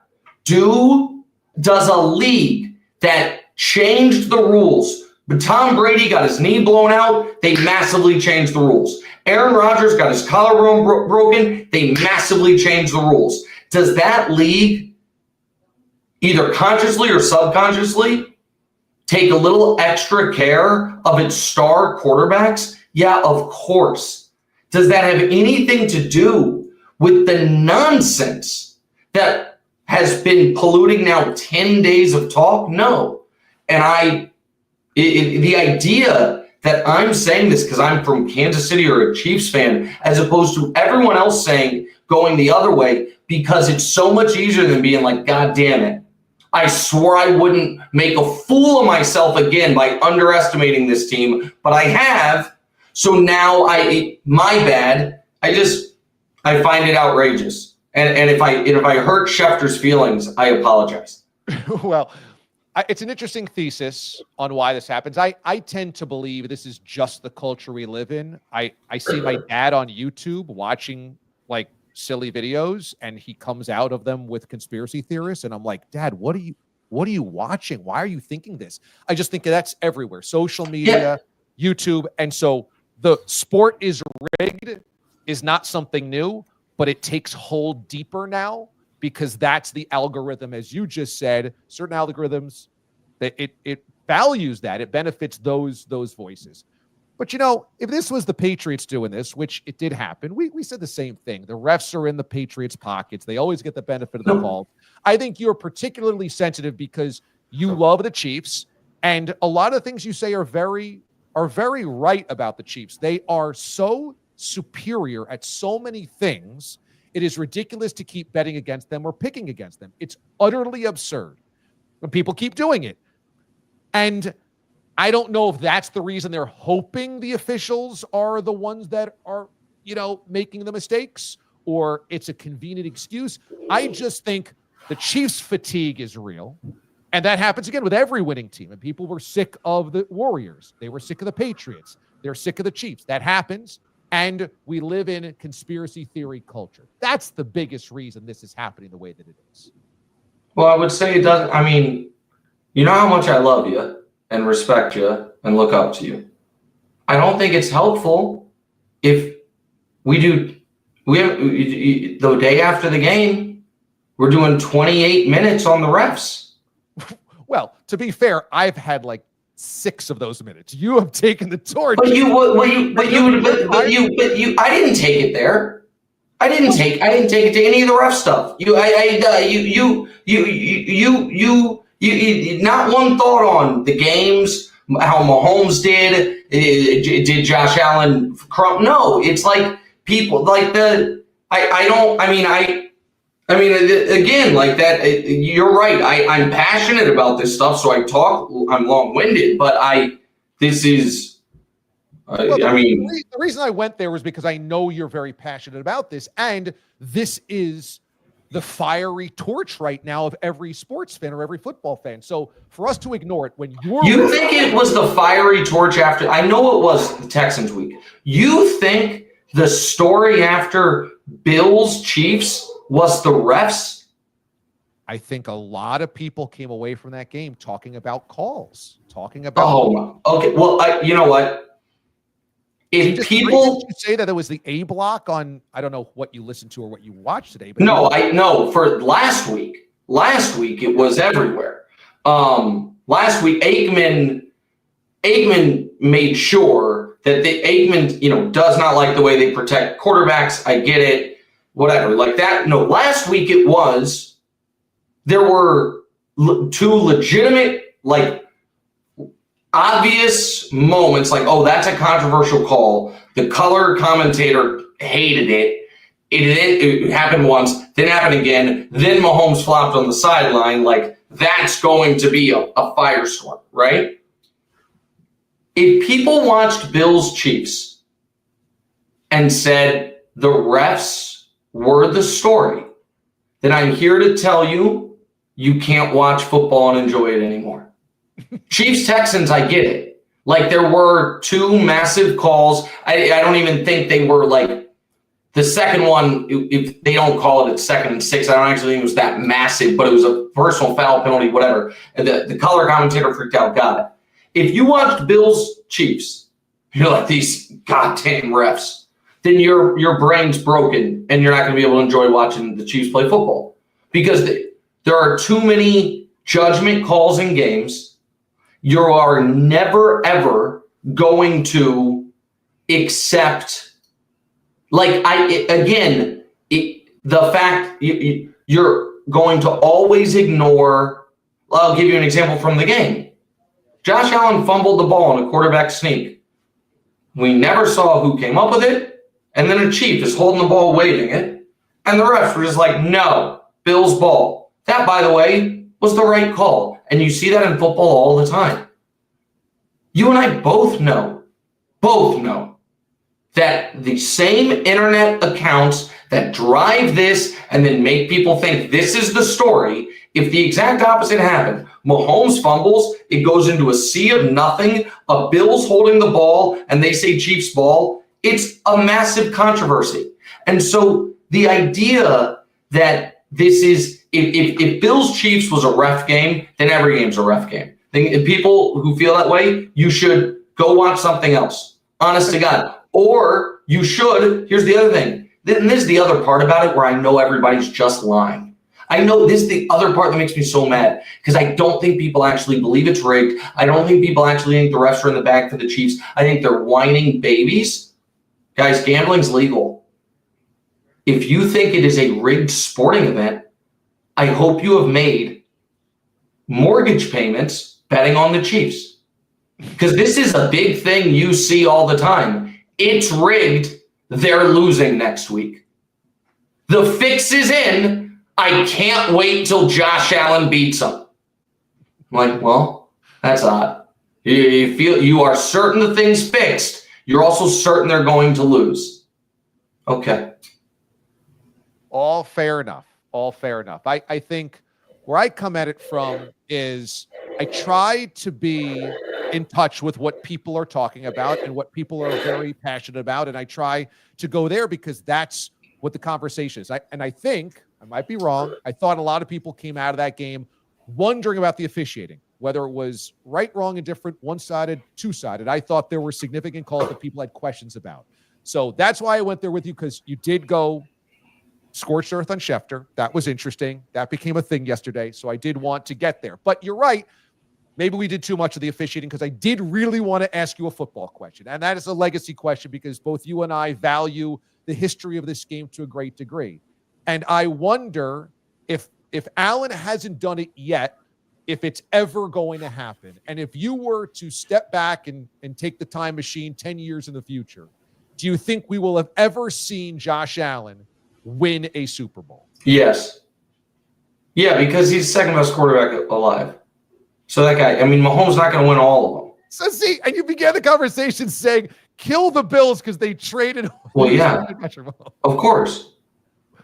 does a league that changed the rules. But Tom Brady got his knee blown out, they massively changed the rules. Aaron Rodgers got his collarbone broken, they massively changed the rules. Does that league, either consciously or subconsciously, take a little extra care of its star quarterbacks? Yeah, of course. Does that have anything to do with the nonsense that has been polluting now 10 days of talk? No. And the idea that I'm saying this because I'm from Kansas City or a Chiefs fan, as opposed to everyone else saying going the other way, because it's so much easier than being like, God damn it, I swore I wouldn't make a fool of myself again by underestimating this team, but I have. So now my bad. I find it outrageous. And if I hurt Schefter's feelings, I apologize. Well, it's an interesting thesis on why this happens. I tend to believe this is just the culture we live in. I see my dad on YouTube watching like silly videos, and he comes out of them with conspiracy theorists, and I'm like, Dad, what are you watching? Why are you thinking this? I just think that's everywhere. Social media, YouTube. And so the sport is rigged is not something new, but it takes hold deeper now because that's the algorithm, as you just said. Certain algorithms, that it values that. It benefits those voices. But, if this was the Patriots doing this, which it did happen, we said the same thing. The refs are in the Patriots' pockets. They always get the benefit of the call. I think you're particularly sensitive because you love the Chiefs, and a lot of things you say are very right about the Chiefs. They are so superior at so many things. It is ridiculous to keep betting against them or picking against them. It's utterly absurd when people keep doing it. And I don't know if that's the reason they're hoping the officials are the ones that are, making the mistakes, or it's a convenient excuse. I just think the Chiefs' fatigue is real. And that happens again with every winning team. And people were sick of the Warriors. They were sick of the Patriots. They're sick of the Chiefs. That happens. And we live in conspiracy theory culture. That's the biggest reason this is happening the way that it is. Well, I would say it doesn't. I mean, you know how much I love you and respect you and look up to you. I don't think it's helpful if the day after the game, we're doing 28 minutes on the refs. Well, to be fair, I've had like 6 of those minutes. You have taken the torch. But you, I didn't take it there. I didn't take it to any of the ref stuff. You not one thought on the games, how Mahomes did Josh Allen crump. No, it's like people like again, like that. You're right. I'm passionate about this stuff, so I talk. I'm long-winded, but the reason I went there was because I know you're very passionate about this, and this is the fiery torch right now of every sports fan or every football fan. So for us to ignore it when you think it was the fiery torch after, I know it was the Texans week. You think the story after Bills Chiefs was the refs? I think a lot of people came away from that game talking about calls, talking about. Oh, okay. Well, you know what? If people say that it was the A block on, I don't know what you listened to or what you watched today, but no, I know for last week it was everywhere. Last week Aikman made sure that Aikman, does not like the way they protect quarterbacks. I get it, whatever, like that. No, last week there were 2 legitimate, like, obvious moments, like, oh, that's a controversial call. The color commentator hated it. It happened once, then happened again. Then Mahomes flopped on the sideline. Like, that's going to be a firestorm, right? If people watched Bills Chiefs and said the refs were the story, then I'm here to tell you, you can't watch football and enjoy it anymore. Chiefs Texans, I get it. Like, there were 2 massive calls. I don't even think they were like the second one. If they don't call it, it's 2nd and 6. I don't actually think it was that massive, but it was a personal foul penalty, whatever. And the color commentator freaked out. Got it. If you watched Bills Chiefs, you're like, these goddamn refs, then your brain's broken and you're not going to be able to enjoy watching the Chiefs play football because there are too many judgment calls in games. You are never, ever going to accept, the fact you're going to always ignore. I'll give you an example from the game. Josh Allen fumbled the ball on a quarterback sneak. We never saw who came up with it, and then a Chief is holding the ball, waving it, and the refs were just like, no, Bills ball. That, by the way, was the right call. And you see that in football all the time. You and I both know that the same internet accounts that drive this and then make people think this is the story. If the exact opposite happened, Mahomes fumbles, it goes into a sea of nothing, a Bills holding the ball, and they say Chiefs ball, it's a massive controversy. And so the idea that this is, if Bills Chiefs was a ref game, then every game's a ref game. If people who feel that way, you should go watch something else. Honest to God. Or you should, here's the other thing. Then this is the other part about it where I know everybody's just lying. I know this is the other part that makes me so mad because I don't think people actually believe it's rigged. I don't think people actually think the refs are in the back for the Chiefs. I think they're whining babies. Guys, gambling's legal. If you think it is a rigged sporting event, I hope you have made mortgage payments betting on the Chiefs. Because this is a big thing you see all the time. It's rigged. They're losing next week. The fix is in. I can't wait till Josh Allen beats them. I'm like, well, that's odd. You feel you are certain the thing's fixed. You're also certain they're going to lose. Okay. All fair enough. All fair enough. I think where I come at it from is I try to be in touch with what people are talking about and what people are very passionate about. And I try to go there because that's what the conversation is. I think, I might be wrong, I thought a lot of people came out of that game wondering about the officiating, whether it was right, wrong, indifferent, one-sided, two-sided. I thought there were significant calls that people had questions about. So that's why I went there with you, because you did go scorched earth on Schefter. That was interesting. That became a thing yesterday. So I did want to get there. But you're right. Maybe we did too much of the officiating because I did really want to ask you a football question. And that is a legacy question because both you and I value the history of this game to a great degree. And I wonder if Allen hasn't done it yet, if it's ever going to happen. And if you were to step back and take the time machine 10 years in the future, do you think we will have ever seen Josh Allen win a Super Bowl? Yes. Yeah, because he's the second best quarterback alive. So that guy, I mean, Mahomes not going to win all of them. So see, and you began the conversation saying, kill the Bills because they traded. Well, yeah, of course.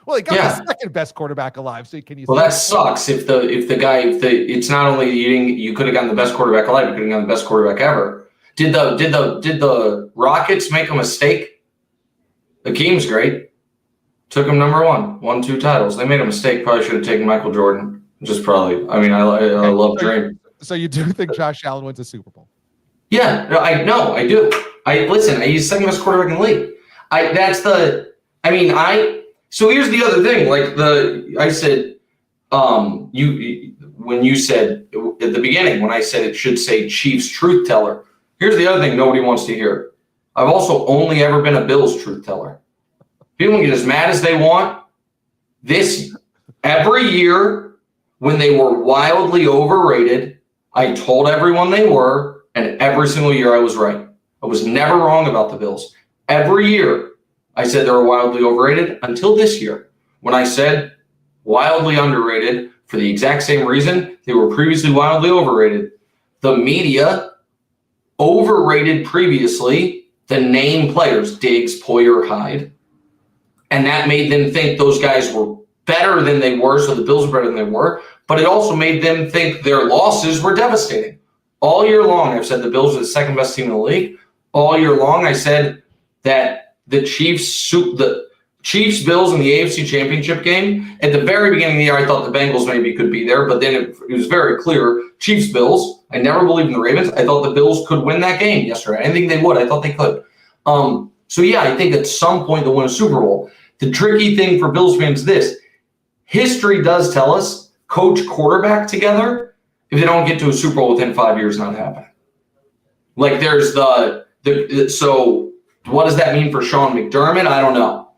Well, he got the second best quarterback alive. So can you? Well, that sucks. If it's not only you could have gotten the best quarterback alive, you could have gotten the best quarterback ever. Did the Rockets make a mistake? Akeem's great. Took him number one, won 2 titles. They made a mistake. Probably should have taken Michael Jordan. Just probably. I mean, I love Dream. So you do think Josh Allen wins a Super Bowl? Yeah, I do. Listen. He's second best quarterback in the league. So here's the other thing. I said, when you said at the beginning, when I said it should say Chiefs truth teller. Here's the other thing nobody wants to hear. I've also only ever been a Bills truth teller. People can get as mad as they want. Every year when they were wildly overrated, I told everyone they were, and every single year I was right. I was never wrong about the Bills. Every year I said they were wildly overrated until this year when I said wildly underrated for the exact same reason they were previously wildly overrated. The media overrated previously the name players, Diggs, Poyer, Hyde, and that made them think those guys were better than they were, so the Bills were better than they were, but it also made them think their losses were devastating. All year long, I've said the Bills are the second best team in the league. All year long, I said that the Chiefs, Bills in the AFC Championship game, at the very beginning of the year, I thought the Bengals maybe could be there, but then it was very clear, Chiefs, Bills. I never believed in the Ravens. I thought the Bills could win that game yesterday. I didn't think they would. I thought they could. So, yeah, I think at some point they'll win a Super Bowl. The tricky thing for Bills fans is this. History does tell us coach quarterback together, if they don't get to a Super Bowl within 5 years, not happening. Like there's so what does that mean for Sean McDermott? I don't know.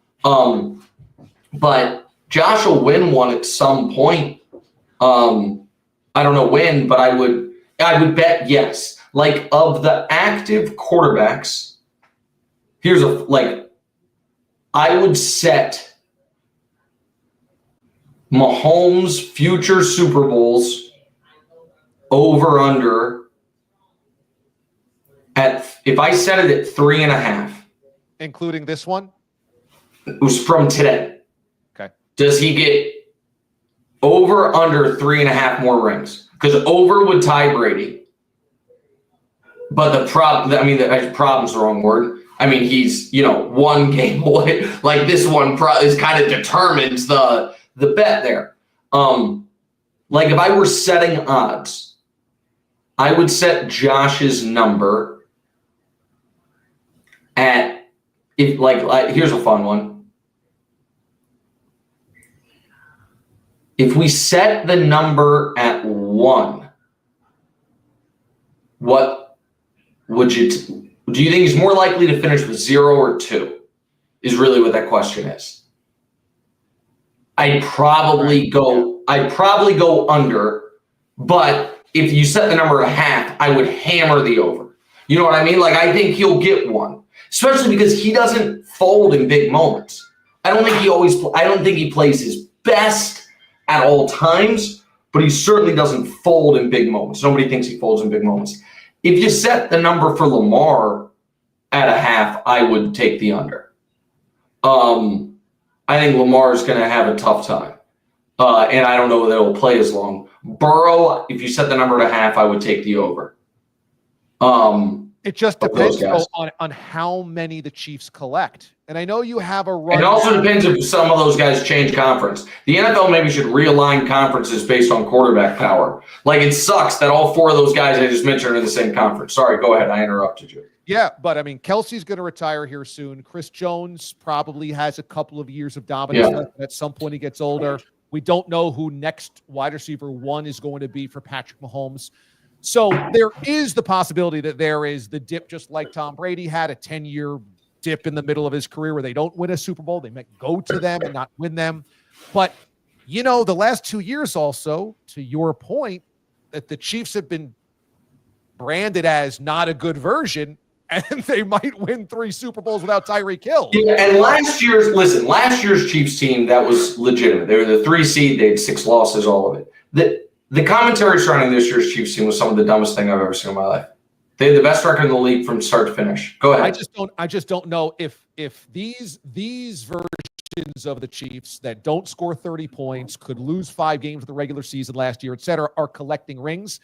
But Josh will win one at some point. I don't know when, but I would bet yes. Like of the active quarterbacks, I would set Mahomes' future Super Bowls over under if I set it at 3.5. Including this one? It was from today. Does he get over, under 3.5 more rings? Because over would tie Brady. But the problem's the wrong word. I mean, he's, one game away. Like this one is kind of determines the bet there. Like if I were setting odds, I would set Josh's number at, here's a fun one. If we set the number at 1, what would you do you think he's more likely to finish with 0 or 2? Is really what that question is. I'd probably go under, but if you set the number at 0.5, I would hammer the over. You know what I mean? Like I think he'll get one, especially because he doesn't fold in big moments. I don't think he plays his best at all times, but he certainly doesn't fold in big moments. Nobody thinks he folds in big moments. If you set the number for Lamar at 0.5, I would take the under. I think Lamar's going to have a tough time. And I don't know that he'll play as long. Burrow, if you set the number at 0.5, I would take the over. It just depends on how many the Chiefs collect. And I know you have a run. It also depends if some of those guys change conference. The NFL maybe should realign conferences based on quarterback power. Like it sucks that all 4 of those guys I just mentioned are in the same conference. Sorry, go ahead. I interrupted you. Yeah, but I mean, Kelsey's going to retire here soon. Chris Jones probably has a couple of years of dominance left. At some point he gets older. We don't know who next wide receiver 1 is going to be for Patrick Mahomes. So there is the possibility that there is the dip, just like Tom Brady had a 10-year dip in the middle of his career where they don't win a Super Bowl. They might go to them and not win them. But, the last 2 years also, to your point, that the Chiefs have been branded as not a good version, and they might win 3 Super Bowls without Tyreek Hill. Yeah, and last year's Chiefs team, that was legitimate. They were the 3 seed. They had 6 losses, all of it. The commentary surrounding this year's Chiefs team was some of the dumbest thing I've ever seen in my life. They had the best record in the league from start to finish. Go ahead. I just don't know if these versions of the Chiefs that don't score 30 points, could lose 5 games of the regular season last year, et cetera, are collecting rings.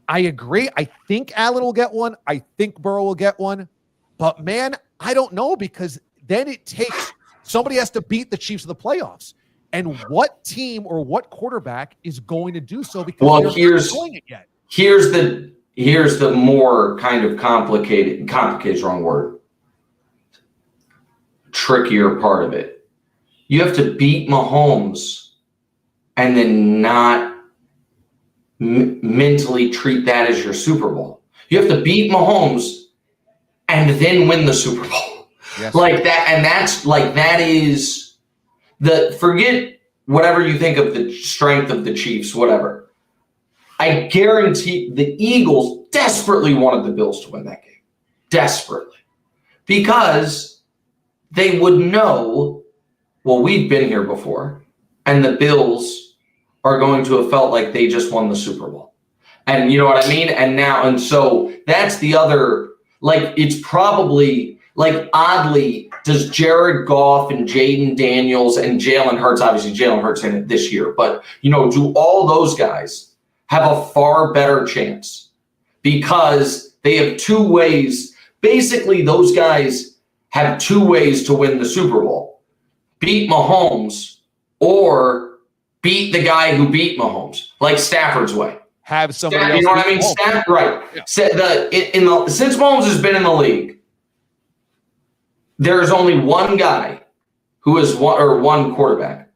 I agree. I think Allen will get one. I think Burrow will get one. But, man, I don't know, because then it takes – somebody has to beat the Chiefs in the playoffs. And what team or what quarterback is going to do so? Because they're not doing it yet. Here's the more kind of complicated is the wrong word. Trickier part of it. You have to beat Mahomes and then not mentally treat that as your Super Bowl. You have to beat Mahomes and then win the Super Bowl. Yes. Like that. And that is forget whatever you think of the strength of the Chiefs, whatever. I guarantee the Eagles desperately wanted the Bills to win that game. Desperately. Because they would know, well, we've been here before, and the Bills are going to have felt like they just won the Super Bowl. And you know what I mean? And so that's the other, it's probably, oddly, does Jared Goff and Jaden Daniels and Jalen Hurts, obviously Jalen Hurts in it this year, but, do all those guys have a far better chance? Because they have 2 ways. Basically, those guys have 2 ways to win the Super Bowl. Beat Mahomes or beat the guy who beat Mahomes, like Stafford's way. Have somebody else. You know what I mean? Stafford, right. Yeah. Since Mahomes has been in the league, there is only one guy who has won, or one quarterback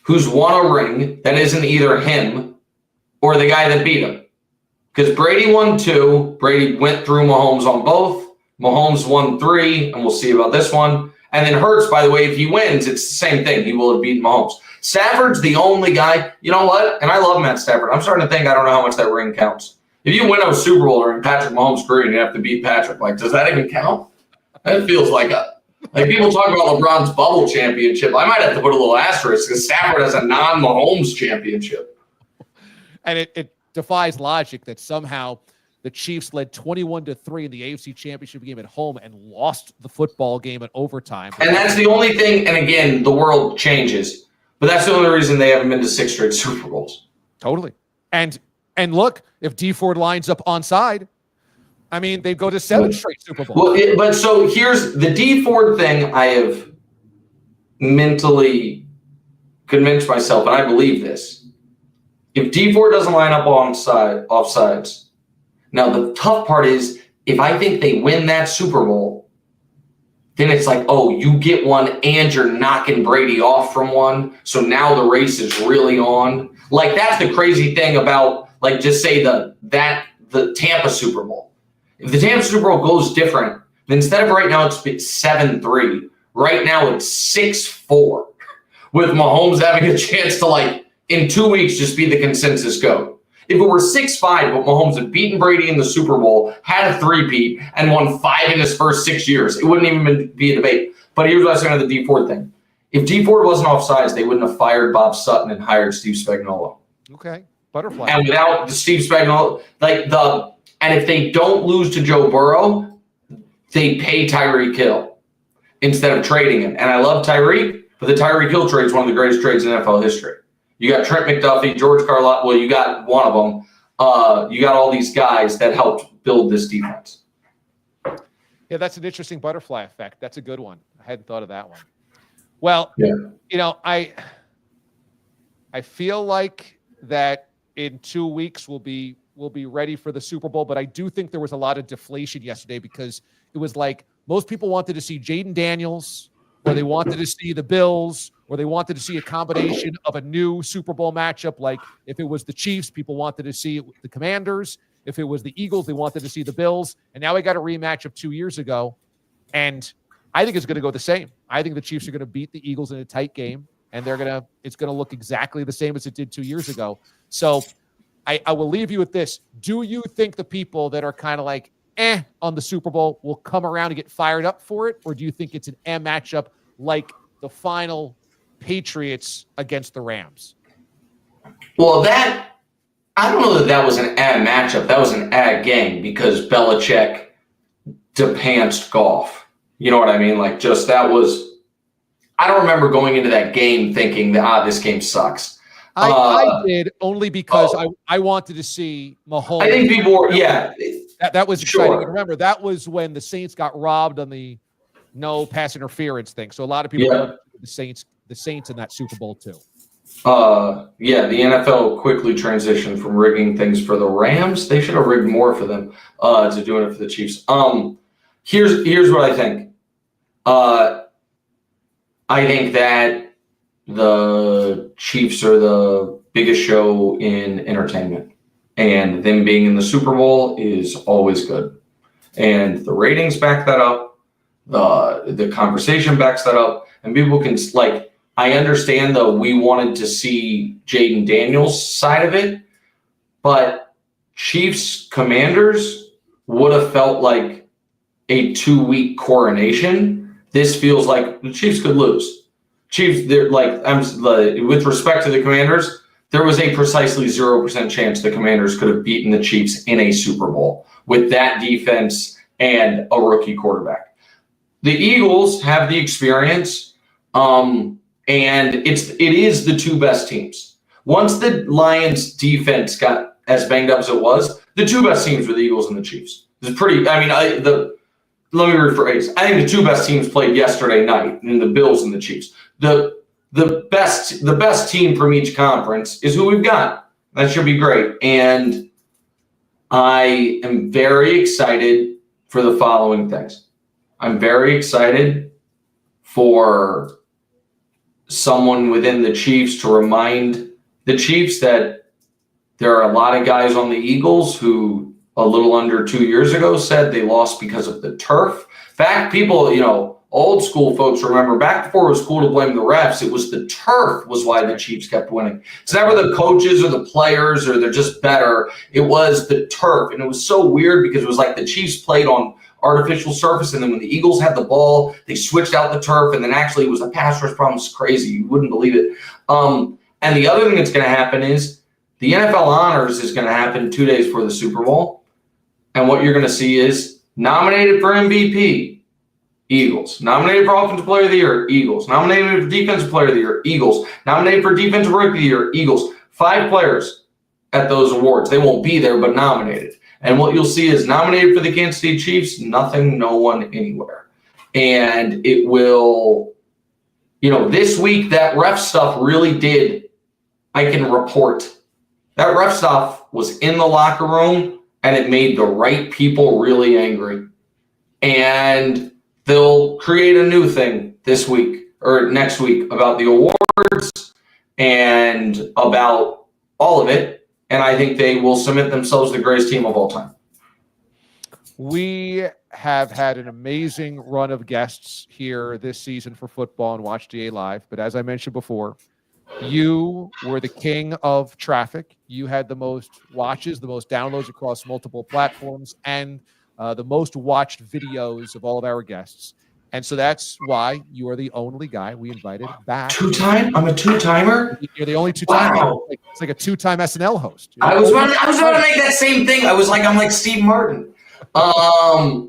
who's won a ring that isn't either him or the guy that beat him. Because Brady won 2. Brady went through Mahomes on both. Mahomes won 3, and we'll see about this one. And then Hurts, by the way, if he wins, it's the same thing. He will have beaten Mahomes. Stafford's the only guy. You know what? And I love Matt Stafford. I'm starting to think I don't know how much that ring counts. If you win a Super Bowl or in Patrick Mahomes' career and you have to beat Patrick, does that even count? That feels like people talk about LeBron's bubble championship. I might have to put a little asterisk because Stafford has a non-Mahomes championship. And it defies logic that somehow the Chiefs led 21-3 in the AFC Championship game at home and lost the football game in overtime. And that's the only thing. And again, the world changes. But that's the only reason they haven't been to 6 straight Super Bowls. Totally. And look, if D Ford lines up onside, I mean, they go to 7 straight Super Bowls. Well, but so here's the D Ford thing. I have mentally convinced myself, and I believe this. If D Ford doesn't line up offsides, now the tough part is if I think they win that Super Bowl, then it's like, oh, you get one and you're knocking Brady off from one. So now the race is really on. Like, that's the crazy thing about, like, just say the Tampa Super Bowl. If the Tampa Super Bowl goes different, then instead of right now it's 7-3, right now it's 6-4, with Mahomes having a chance to, like, in 2 weeks just be the consensus GOAT. If it were 6-5, but Mahomes had beaten Brady in the Super Bowl, had a three-peat, and won 5 in his first 6 years, it wouldn't even be a debate. But here's what I was saying to the D Ford thing. If D Ford wasn't offsides, they wouldn't have fired Bob Sutton and hired Steve Spagnuolo. Okay. Butterfly. And without the Steve Spagnuolo, and if they don't lose to Joe Burrow, they pay Tyreek Hill instead of trading him. And I love Tyreek, but the Tyreek Hill trade is one of the greatest trades in NFL history. You got Trent McDuffie, George Karlaftis. Well, you got one of them. You got all these guys that helped build this defense. Yeah, that's an interesting butterfly effect. That's a good one. I hadn't thought of that one. Well, I feel like that in 2 weeks we'll be ready for the Super Bowl, but I do think there was a lot of deflation yesterday because it was like most people wanted to see Jaden Daniels, or they wanted to see the Bills, or they wanted to see a combination of a new Super Bowl matchup. Like if it was the Chiefs, people wanted to see the Commanders. If it was the Eagles, they wanted to see the Bills. And now we got a rematch of 2 years ago. And I think it's going to go the same. I think the Chiefs are going to beat the Eagles in a tight game, and it's going to look exactly the same as it did 2 years ago. So I will leave you with this. Do you think the people that are kind of like, on the Super Bowl will come around and get fired up for it? Or do you think it's an matchup like the final Patriots against the Rams? Well, I don't know that was an matchup. That was an game because Belichick depantsed Goff. You know what I mean? Like, just that was – I don't remember going into that game thinking that, this game sucks. I did, only because I wanted to see Mahomes. I think people were – That was exciting. And remember, that was when the Saints got robbed on the no pass interference thing. So a lot of people loved the Saints in that Super Bowl too. The NFL quickly transitioned from rigging things for the Rams. They should have rigged more for them to doing it for the Chiefs. Here's what I think. I think that the Chiefs are the biggest show in entertainment. And them being in the Super Bowl is always good. And the ratings back that up. The conversation backs that up. And people can, like, I understand though we wanted to see Jaden Daniels' side of it. But Chiefs Commanders would have felt like a 2-week coronation. This feels like the Chiefs could lose. Chiefs, they're like, with respect to the Commanders, there was a precisely 0% chance the Commanders could have beaten the Chiefs in a Super Bowl with that defense and a rookie quarterback. The Eagles have the experience, and it is the two best teams. Once the Lions defense got as banged up as it was, the two best teams were the Eagles and the Chiefs. It's pretty. I mean, let me rephrase. I think the two best teams played yesterday night, in the Bills and the Chiefs. The best team from each conference is who we've got. That should be great. And I am very excited for the following things. I'm very excited for someone within the Chiefs to remind the Chiefs that there are a lot of guys on the Eagles who a little under 2 years ago said they lost because of the turf. In fact, people, old school folks remember back before it was cool to blame the refs, it was the turf was why the Chiefs kept winning. It's never the coaches or the players or they're just better. It was the turf. And it was so weird because it was like the Chiefs played on artificial surface, and then when the Eagles had the ball, they switched out the turf, and then actually it was a pass rush problem. It's crazy. You wouldn't believe it. And the other thing that's going to happen is the NFL Honors is going to happen 2 days before the Super Bowl. And what you're going to see is nominated for MVP, Eagles. Nominated for Offensive Player of the Year, Eagles. Nominated for Defensive Player of the Year, Eagles. Nominated for Defensive Rookie of the Year, Eagles. 5 players at those awards. They won't be there, but nominated. And what you'll see is nominated for the Kansas City Chiefs, nothing, no one, anywhere. And it will, this week that ref stuff really did, I can report. That ref stuff was in the locker room, and it made the right people really angry. And they'll create a new thing this week or next week about the awards and about all of it. And I think they will submit themselves the greatest team of all time. We have had an amazing run of guests here this season for football and Watch D.A. Live. But as I mentioned before, you were the king of traffic. You had the most watches, the most downloads across multiple platforms, and the most watched videos of all of our guests. And so that's why you are the only guy we invited back. Two-time? I'm a two-timer? You're the only two-time. Wow. It's like a two-time SNL host. I was about to make that same thing. I'm like Steve Martin. I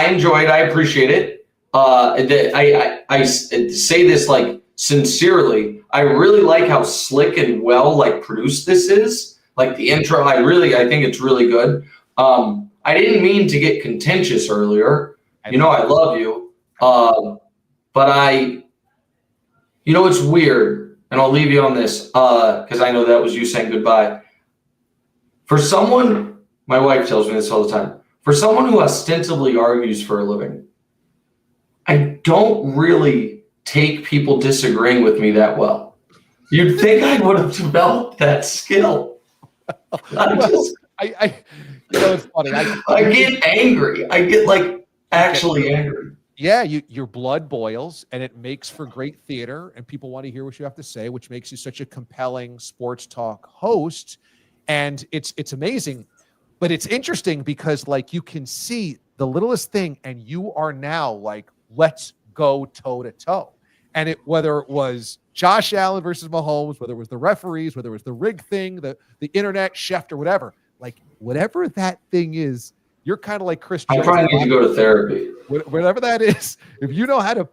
enjoyed. I appreciate it. I say this like sincerely. I really like how slick and well produced this is. Like the intro, I think it's really good. I didn't mean to get contentious earlier. I love you. But it's weird, and I'll leave you on this because I know that was you saying goodbye. For someone, my wife tells me this all the time, for someone who ostensibly argues for a living, I don't really take people disagreeing with me that well. You'd think I would have developed that skill. It's funny. I get angry. I get actually angry. Yeah, your blood boils, and it makes for great theater, and people want to hear what you have to say, which makes you such a compelling sports talk host. And it's amazing, but it's interesting because you can see the littlest thing, and you are now let's go toe to toe. And whether it was Josh Allen versus Mahomes, whether it was the referees, whether it was the rig thing, the internet, Schefter, whatever, whatever that thing is, you're kind of like Chris Jones. I probably need to go to therapy. Whatever that is, if you know how to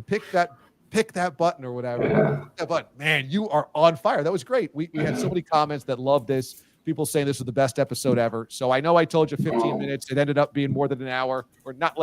pick that button or whatever, that button, man, you are on fire. That was great. We had so many comments that loved this. People saying this was the best episode ever. So I know I told you 15 minutes. It ended up being more than an hour, or not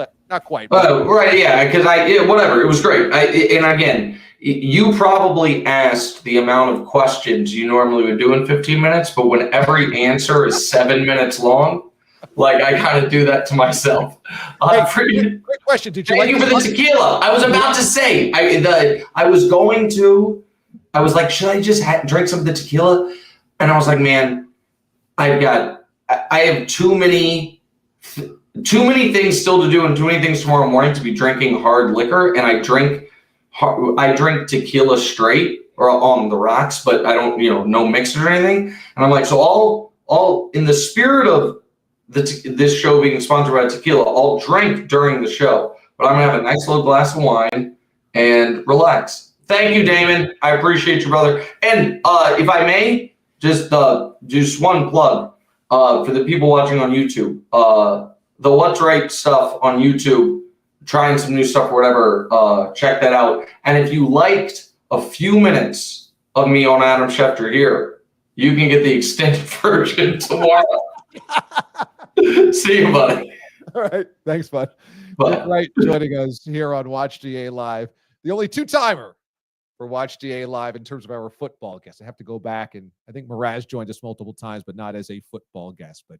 quite. Right, yeah, because whatever. It was great. And again, you probably asked the amount of questions you normally would do in 15 minutes, but when every answer is 7 minutes long, I kind of do that to myself. Quick question. Did you thank you for the tequila. I was about to say, I was like, should I just drink some of the tequila? And I was like, man, I have too many things still to do and too many things tomorrow morning to be drinking hard liquor. And I drink tequila straight or on the rocks, but I don't, no mixers or anything. And I'm like, so all in the spirit of this show being sponsored by tequila, I'll drink during the show, but I'm gonna have a nice little glass of wine and relax. Thank you, Damon. I appreciate you, brother. And if I may, just one plug for the people watching on YouTube. The What's Right stuff on YouTube, trying some new stuff or whatever, check that out. And if you liked a few minutes of me on Adam Schefter here, you can get the extended version tomorrow. See you, buddy. All right. Thanks, bud. Nick Wright joining us here on Watch D.A. Live, the only two-timer for Watch D.A. Live in terms of our football guests. I have to go back, and I think Miraz joined us multiple times, but not as a football guest. But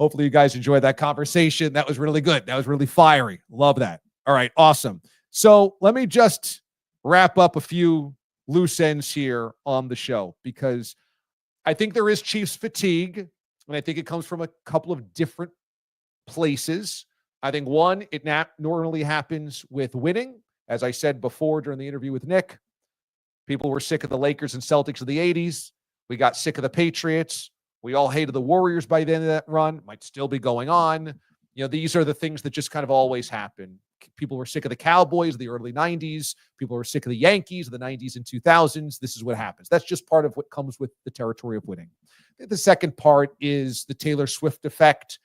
hopefully you guys enjoyed that conversation. That was really good. That was really fiery. Love that. All right. Awesome. So let me just wrap up a few loose ends here on the show, because I think there is Chiefs fatigue, and I think it comes from a couple of different places. I think one, it normally happens with winning. As I said before during the interview with Nick, people were sick of the Lakers and Celtics of the 80s. We got sick of the Patriots. We all hated the Warriors by the end of that run. Might still be going on. These are the things that just kind of always happen. People were sick of the Cowboys of the early 90s. People were sick of the Yankees of the 90s and 2000s. This is what happens. That's just part of what comes with the territory of winning. I think the second part is the Taylor Swift effect.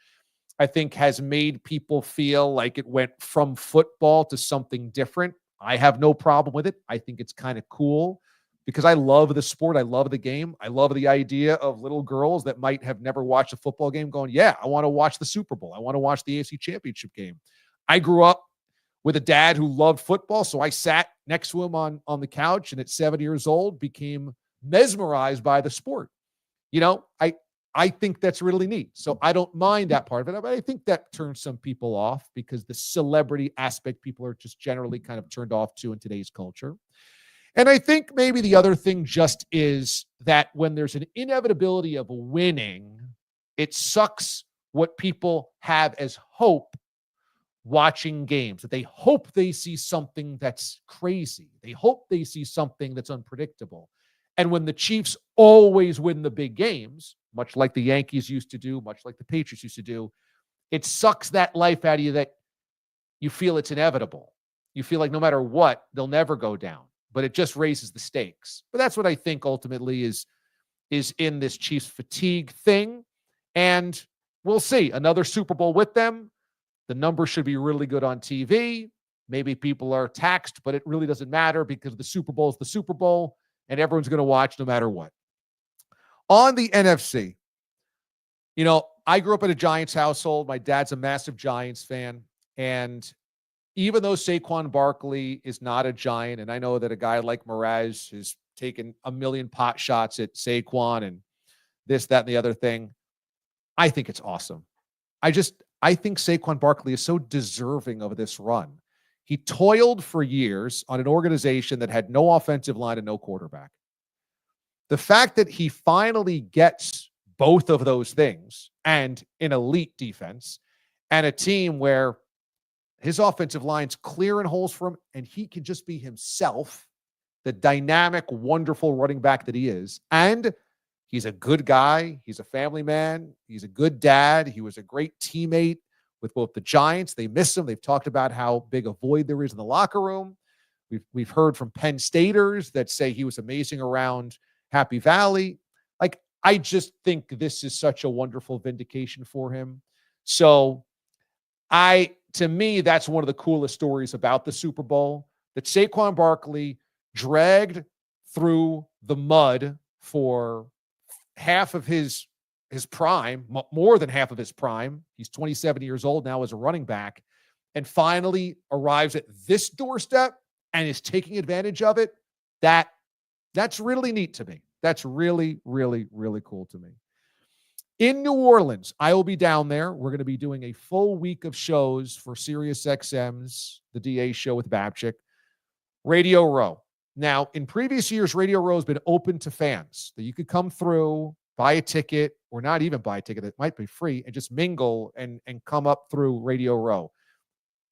I think has made people feel like it went from football to something different. I have no problem with it. I think it's kind of cool because I love the sport. I love the game. I love the idea of little girls that might have never watched a football game going, yeah, I want to watch the Super Bowl. I want to watch the AFC Championship game. I grew up with a dad who loved football, so I sat next to him on the couch, and at 7 years old became mesmerized by the sport. I think that's really neat. So I don't mind that part of it, but I think that turns some people off because the celebrity aspect people are just generally kind of turned off to in today's culture. And I think maybe the other thing just is that when there's an inevitability of winning, it sucks what people have as hope watching games, that they hope they see something that's crazy. They hope they see something that's unpredictable. And when the Chiefs always win the big games, much like the Yankees used to do, much like the Patriots used to do, it sucks that life out of you that you feel it's inevitable. You feel like no matter what, they'll never go down. But it just raises the stakes. But that's what I think ultimately is in this Chiefs fatigue thing. And we'll see. Another Super Bowl with them. The numbers should be really good on TV. Maybe people are taxed, but it really doesn't matter because the Super Bowl is the Super Bowl, and everyone's going to watch no matter what. On the NFC, I grew up in a Giants household. My dad's a massive Giants fan. And even though Saquon Barkley is not a Giant, and I know that a guy like Mraz has taken a million pot shots at Saquon and this, that, and the other thing, I think it's awesome. I think Saquon Barkley is so deserving of this run. He toiled for years on an organization that had no offensive line and no quarterback. The fact that he finally gets both of those things and an elite defense and a team where his offensive line's clearing holes for him and he can just be himself, the dynamic, wonderful running back that he is. And he's a good guy. He's a family man. He's a good dad. He was a great teammate with both the Giants. They miss him. They've talked about how big a void there is in the locker room. We've heard from Penn Staters that say he was amazing around Happy Valley. Like, I just think this is such a wonderful vindication for him. So to me, that's one of the coolest stories about the Super Bowl, that Saquon Barkley dragged through the mud for half of his prime, more than half of his prime. He's 27 years old now as a running back, and finally arrives at this doorstep and is taking advantage of it. That's really neat to me. That's really, really, really cool to me. In New Orleans, I will be down there. We're going to be doing a full week of shows for SiriusXM's The D.A. Show with Babchick. Radio Row. Now, in previous years, Radio Row has been open to fans, that you could come through, buy a ticket, or not even buy a ticket, it might be free, and just mingle and come up through Radio Row.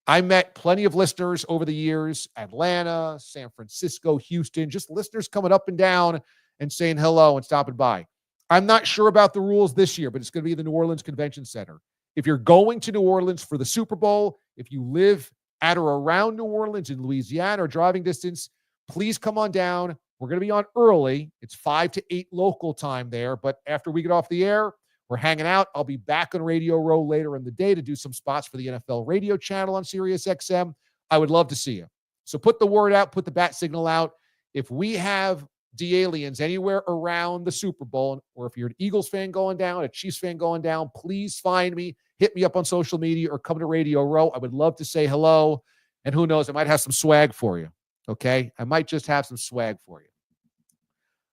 I met plenty of listeners over the years, Atlanta, San Francisco, Houston, just listeners coming up and down and saying hello and stopping by. I'm not sure about the rules this year, but it's going to be the New Orleans Convention Center. If you're going to New Orleans for the Super Bowl, if you live at or around New Orleans in Louisiana or driving distance, please come on down. We're going to be on early. It's 5 to 8 local time there. But after we get off the air, we're hanging out. I'll be back on Radio Row later in the day to do some spots for the NFL radio channel on SiriusXM. I would love to see you. So put the word out, put the bat signal out. If we have D-aliens anywhere around the Super Bowl, or if you're an Eagles fan going down, a Chiefs fan going down, please find me, hit me up on social media, or come to Radio Row. I would love to say hello. And who knows, I might have some swag for you. Okay? I might just have some swag for you.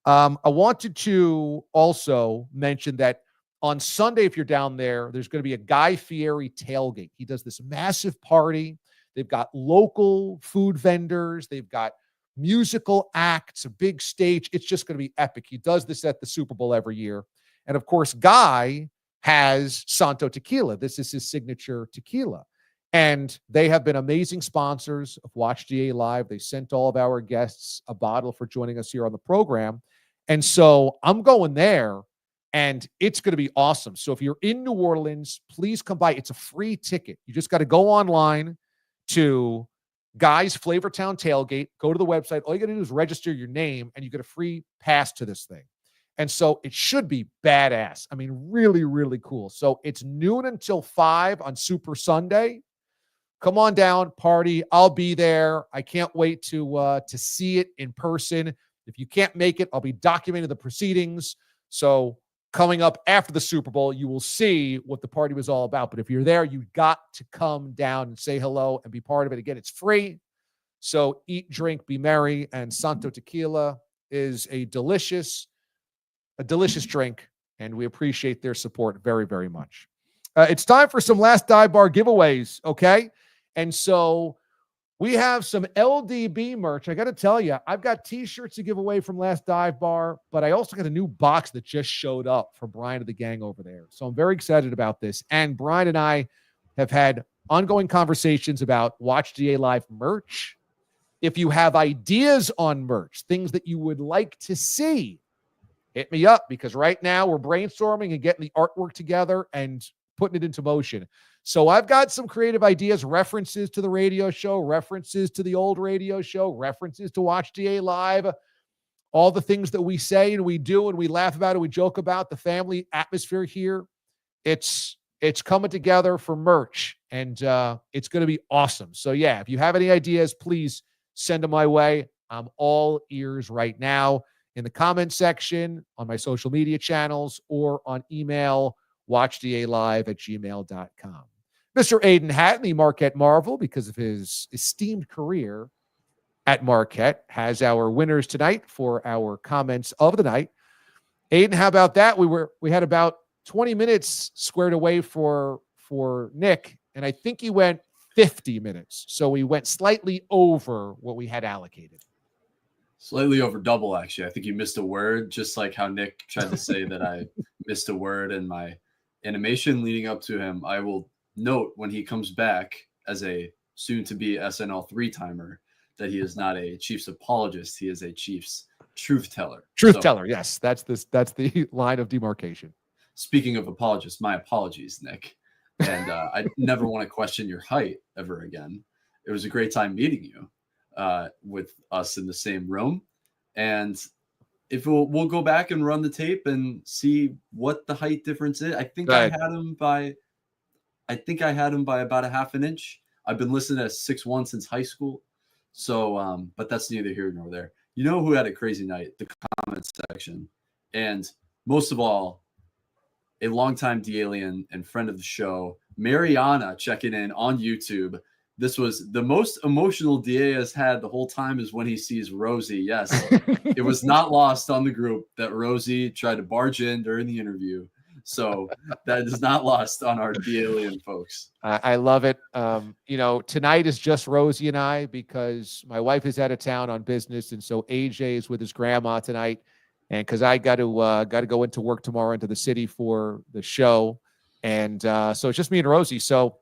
I wanted to also mention that on Sunday, if you're down there, there's going to be a Guy Fieri tailgate. He does this massive party. They've got local food vendors. They've got musical acts, a big stage. It's just going to be epic. He does this at the Super Bowl every year. And of course, Guy has Santo Tequila. This is his signature tequila. And they have been amazing sponsors of Watch D.A. Live. They sent all of our guests a bottle for joining us here on the program. And so I'm going there, and it's going to be awesome. So if you're in New Orleans, please come by. It's a free ticket. You just got to go online to Guy's Flavortown Tailgate. Go to the website. All you got to do is register your name, and you get a free pass to this thing. And so it should be badass. I mean, really, really cool. So it's noon until 5 on Super Sunday. Come on down, party. I'll be there. I can't wait to see it in person. If you can't make it, I'll be documenting the proceedings. So coming up after the Super Bowl, you will see what the party was all about. But if you're there, you got to come down and say hello and be part of it. Again, it's free. So eat, drink, be merry. And Santo Tequila is a delicious drink. And we appreciate their support very, very much. It's time for some Last Dive Bar giveaways, okay? And so we have some LDB merch. I got to tell you, I've got T-shirts to give away from Last Dive Bar, but I also got a new box that just showed up from Brian of the gang over there. So I'm very excited about this. And Brian and I have had ongoing conversations about Watch D.A Live merch. If you have ideas on merch, things that you would like to see, hit me up, because right now we're brainstorming and getting the artwork together and putting it into motion. So I've got some creative ideas, references to the radio show, references to the old radio show, references to Watch D.A Live, all the things that we say and we do and we laugh about and we joke about, the family atmosphere here. It's coming together for merch, and it's going to be awesome. So yeah, if you have any ideas, please send them my way. I'm all ears right now in the comment section, on my social media channels, or on email, watchdalive@gmail.com. Mr. Aiden Hatton, the Marquette Marvel, because of his esteemed career at Marquette, has our winners tonight for our comments of the night. Aiden, how about that? We had about 20 minutes squared away for Nick, and I think he went 50 minutes. So we went slightly over what we had allocated. Slightly over double, actually. I think you missed a word, just like how Nick tried to say that I missed a word in my animation leading up to him. I will note when he comes back as a soon-to-be SNL 3-timer that he is not a Chiefs apologist. He is a Chiefs truth teller. Teller, yes. That's the line of demarcation. Speaking of apologists, my apologies, Nick. And I never want to question your height ever again. It was a great time meeting you with us in the same room. And if we'll go back and run the tape and see what the height difference is. I think I had him by about a half an inch. I've been listed as 6'1" since high school. So, but that's neither here nor there. You know who had a crazy night? The comment section. And most of all, a longtime D-Alien and friend of the show, Mariana, checking in on YouTube. This was the most emotional D.A. has had the whole time, is when he sees Rosie. Yes, it was not lost on the group that Rosie tried to barge in during the interview. So that is not lost on our D-Alien folks. I love it. Tonight is just Rosie and I, because my wife is out of town on business. And so AJ is with his grandma tonight. And because I got to go into work tomorrow into the city for the show. And so it's just me and Rosie. So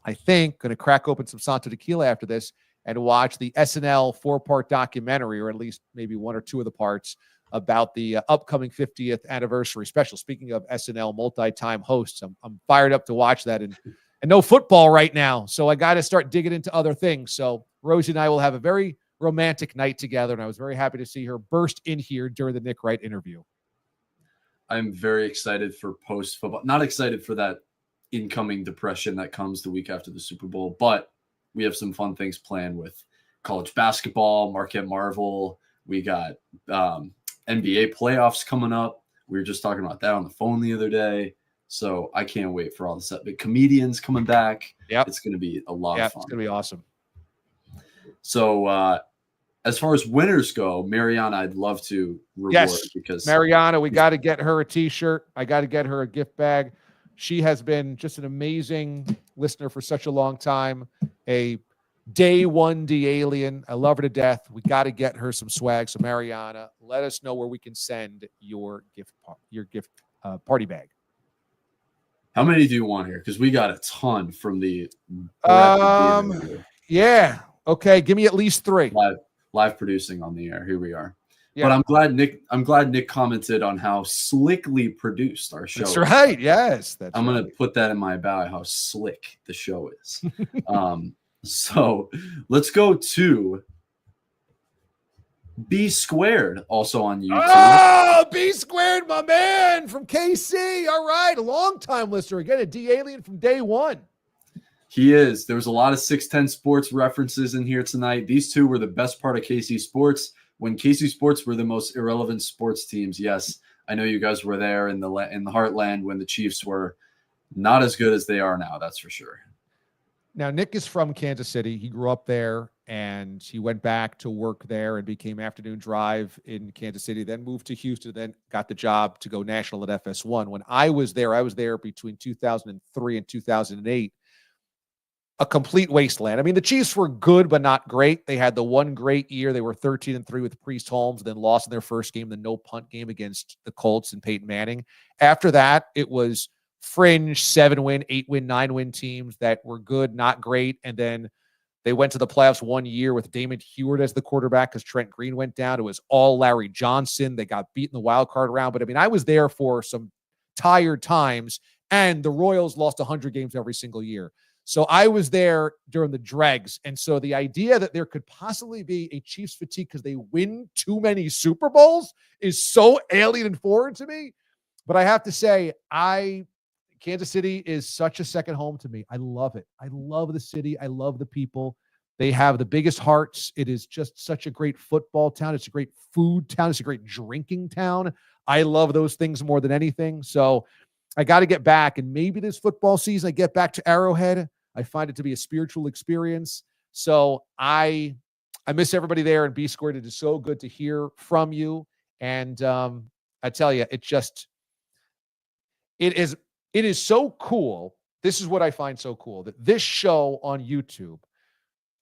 I think going to crack open some Santo Tequila after this and watch the SNL 4-part documentary, or at least maybe one or two of the parts, about the upcoming 50th anniversary special. Speaking of SNL multi-time hosts, I'm fired up to watch that, and no football right now. So I got to start digging into other things. So Rosie and I will have a very romantic night together, and I was very happy to see her burst in here during the Nick Wright interview. I'm very excited for post-football. Not excited for that incoming depression that comes the week after the Super Bowl, but we have some fun things planned with college basketball, Marquette Marvel. We got NBA playoffs coming up. We were just talking about that on the phone the other day. So I can't wait for all the stuff. The comedians coming back. Yep. It's going to be a lot of fun. It's going to be awesome. So as far as winners go, Mariana, I'd love to reward, because Mariana, we got to get her a T-shirt. I got to get her a gift bag. She has been just an amazing listener for such a long time. A day one D-Alien. I love her to death. We got to get her some swag. So Mariana, let us know where we can send your gift party bag. How many do you want here? Because we got a ton from the yeah. Okay, give me at least 3. Live producing on the air. Here we are. Yeah. But I'm glad Nick commented on how slickly produced our show. That's right. Yes. I'm going to put that in my bio, how slick the show is. So let's go to B Squared, also on YouTube. Oh, B Squared, my man from KC. All right, a long-time listener. Again, a D-alien from day one. He is. There was a lot of 610 Sports references in here tonight. These two were the best part of KC Sports. When KC Sports were the most irrelevant sports teams, yes, I know you guys were there in the heartland when the Chiefs were not as good as they are now, that's for sure. Now, Nick is from Kansas City. He grew up there, and he went back to work there and became afternoon drive in Kansas City, then moved to Houston, then got the job to go national at FS1. When I was there between 2003 and 2008. A complete wasteland. I mean, the Chiefs were good, but not great. They had the one great year. They were 13-3 with Priest Holmes, then lost in their first game, the no punt game against the Colts and Peyton Manning. After that, it was fringe 7-win, 8-win, 9-win teams that were good, not great. And then they went to the playoffs one year with Damon Heward as the quarterback because Trent Green went down. It was all Larry Johnson. They got beat in the wild card round. But I mean, I was there for some tired times, and the Royals lost 100 games every single year. So I was there during the dregs. And so the idea that there could possibly be a Chiefs fatigue because they win too many Super Bowls is so alien and foreign to me. But I have to say, Kansas City is such a second home to me. I love it. I love the city. I love the people. They have the biggest hearts. It is just such a great football town. It's a great food town. It's a great drinking town. I love those things more than anything. So I got to get back. And maybe this football season, I get back to Arrowhead. I find it to be a spiritual experience. So I miss everybody there, and B Squared. It is so good to hear from you. And I tell you, it is so cool. This is what I find so cool, that this show on YouTube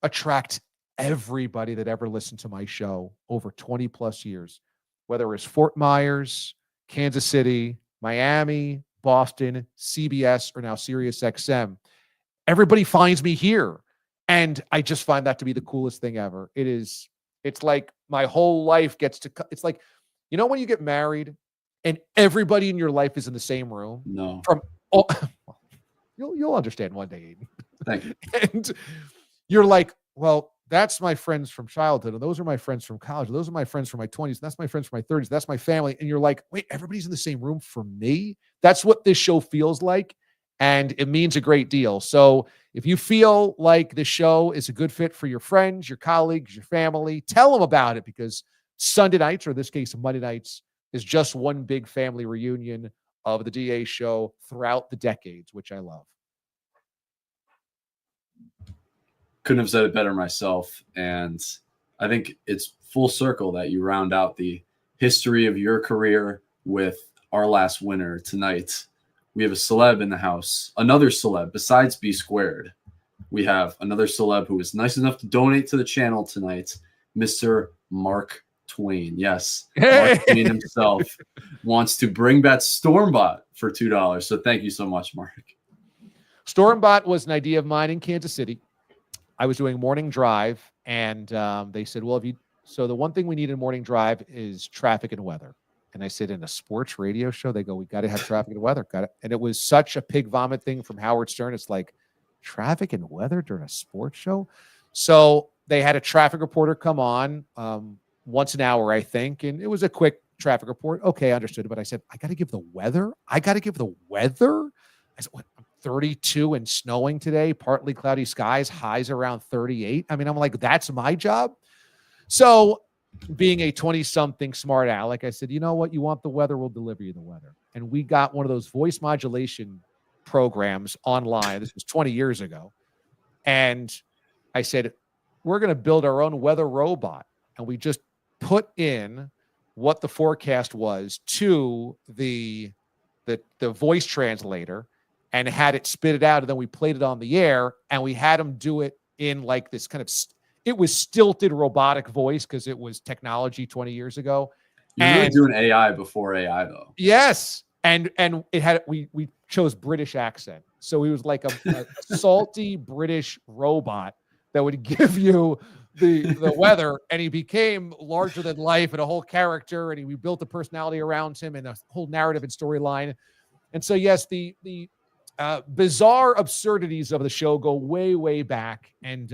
attracts everybody that ever listened to my show over 20 plus years, whether it's Fort Myers, Kansas City, Miami, Boston, CBS, or now Sirius XM. Everybody finds me here. And I just find that to be the coolest thing ever. It's like my whole life it's like, you know, when you get married and everybody in your life is in the same room. No. You'll understand one day, Aiden. Thank you. And you're like, well, that's my friends from childhood, and those are my friends from college. Those are my friends from my 20s. And that's my friends from my 30s. That's my family. And you're like, wait, everybody's in the same room for me? That's what this show feels like. And it means a great deal. So if you feel like the show is a good fit for your friends, your colleagues, your family, tell them about it, because Sunday nights, or in this case, Monday nights, is just one big family reunion of the DA show throughout the decades, which I love. Couldn't have said it better myself. And I think it's full circle that you round out the history of your career with our last winner tonight. We have a celeb in the house, another celeb besides B Squared. We have another celeb who was nice enough to donate to the channel tonight, Mr. Mark Twain. Yes, Mark Twain himself wants to bring back Stormbot for $2. So thank you so much, Mark. Stormbot was an idea of mine in Kansas City. I was doing morning drive, and they said, well, so the one thing we need in morning drive is traffic and weather. And I said, in a sports radio show, they go, we got to have traffic and weather. Got it. And it was such a pig vomit thing from Howard Stern. It's like, traffic and weather during a sports show? So they had a traffic reporter come on once an hour, I think. And it was a quick traffic report. Okay, I understood. But I said, I got to give the weather? I got to give the weather? I said, what? 32 and snowing today, partly cloudy skies, highs around 38. I mean, I'm like, that's my job. So being a 20-something smart aleck, I said, you know what? You want the weather, we'll deliver you the weather. And we got one of those voice modulation programs online. This was 20 years ago. And I said, we're going to build our own weather robot. And we just put in what the forecast was to the voice translator and had it spit it out. And then we played it on the air, and we had him do it in like this kind of it was stilted robotic voice because it was technology 20 years ago. You're really doing AI before AI, though. Yes. And it had, we chose British accent. So he was like a salty British robot that would give you the weather, and he became larger than life and a whole character, and we built a personality around him and a whole narrative and storyline. And so, yes, the bizarre absurdities of the show go way, way back. And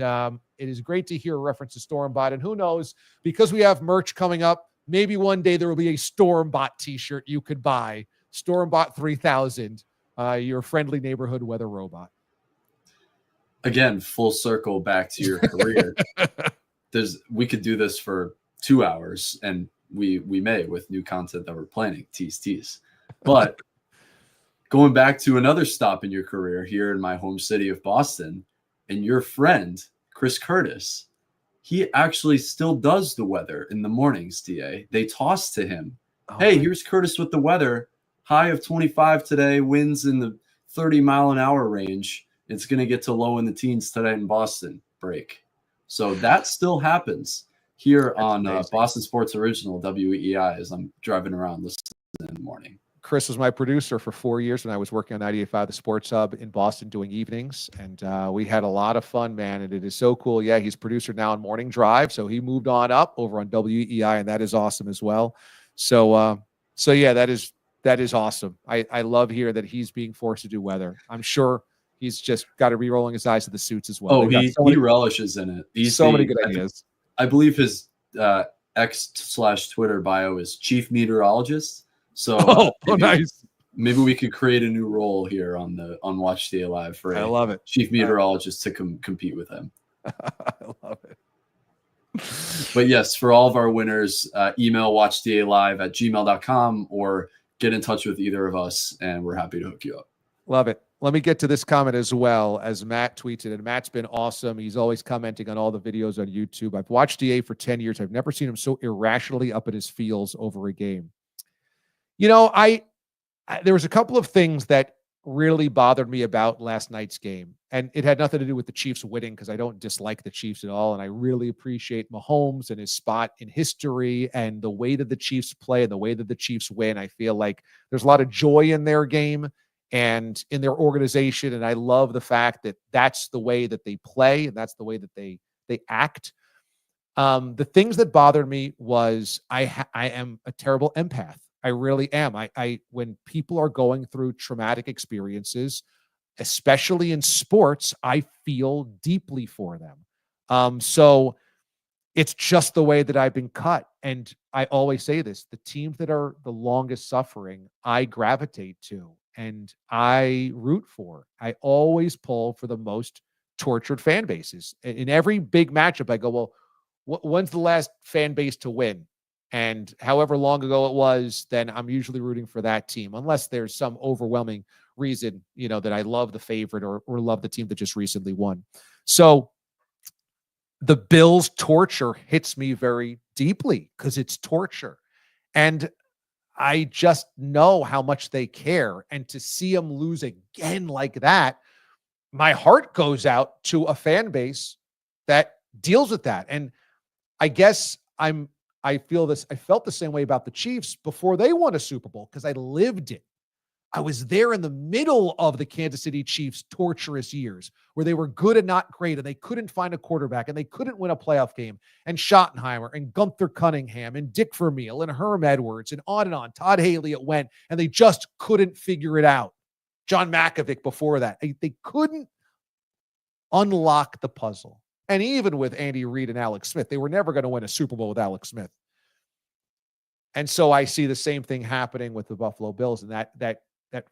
it is great to hear a reference to Stormbot. And who knows, because we have merch coming up, maybe one day there will be a Stormbot t-shirt you could buy. Stormbot 3000, your friendly neighborhood weather robot. Again, full circle back to your career. We could do this for 2 hours, and we may with new content that we're planning. Tease. But going back to another stop in your career here in my home city of Boston, and your friend Chris Curtis, he actually still does the weather in the mornings. DA, they toss to him, "Hey, here's Curtis with the weather. High of 25 today, winds in the 30-mile-an-hour range. It's going to get to low in the teens today in Boston." Break. So that still happens here on Boston Sports Original WEEI as I'm driving around listening in the morning. Chris was my producer for 4 years when I was working on 98.5 The Sports Hub in Boston doing evenings. And we had a lot of fun, man. And it is so cool. Yeah, he's producer now on Morning Drive. So he moved on up over on WEEI, and that is awesome as well. So yeah, that is awesome. I love hearing that he's being forced to do weather. I'm sure he's just got to be rolling his eyes at the suits as well. Oh, he relishes in it. He's so many good ideas. I believe his X/Twitter bio is chief meteorologist. So nice. Maybe we could create a new role here on Watch D.A Live for I love it. chief meteorologist to compete with him. I love it. But yes, for all of our winners, email watchdalive@gmail.com or get in touch with either of us, and we're happy to hook you up. Love it. Let me get to this comment as well, as Matt tweets it. And Matt's been awesome. He's always commenting on all the videos on YouTube. I've watched DA for 10 years. I've never seen him so irrationally up in his feels over a game. You know, there was a couple of things that really bothered me about last night's game. And it had nothing to do with the Chiefs winning, because I don't dislike the Chiefs at all. And I really appreciate Mahomes and his spot in history and the way that the Chiefs play and the way that the Chiefs win. I feel like there's a lot of joy in their game and in their organization. And I love the fact that that's the way that they play and that's the way that they act. The things that bothered me was I am a terrible empath. I really am. I when people are going through traumatic experiences, especially in sports, I feel deeply for them. So it's just the way that I've been cut. And I always say this, the teams that are the longest suffering, I gravitate to and I root for. I always pull for the most tortured fan bases. In every big matchup, I go, well, when's the last fan base to win? And however long ago it was, then I'm usually rooting for that team, unless there's some overwhelming reason, you know, that I love the favorite or love the team that just recently won. So the Bills' torture hits me very deeply because it's torture. And I just know how much they care. And to see them lose again like that, my heart goes out to a fan base that deals with that. And I guess I felt the same way about the Chiefs before they won a Super Bowl because I lived it. I was there in the middle of the Kansas City Chiefs' torturous years where they were good and not great, and they couldn't find a quarterback, and they couldn't win a playoff game. And Schottenheimer and Gunther Cunningham and Dick Vermeil and Herm Edwards and on. Todd Haley it went, and they just couldn't figure it out. John Malkovich before that. They couldn't unlock the puzzle. And even with Andy Reid and Alex Smith, they were never going to win a Super Bowl with Alex Smith. And so I see the same thing happening with the Buffalo Bills, and that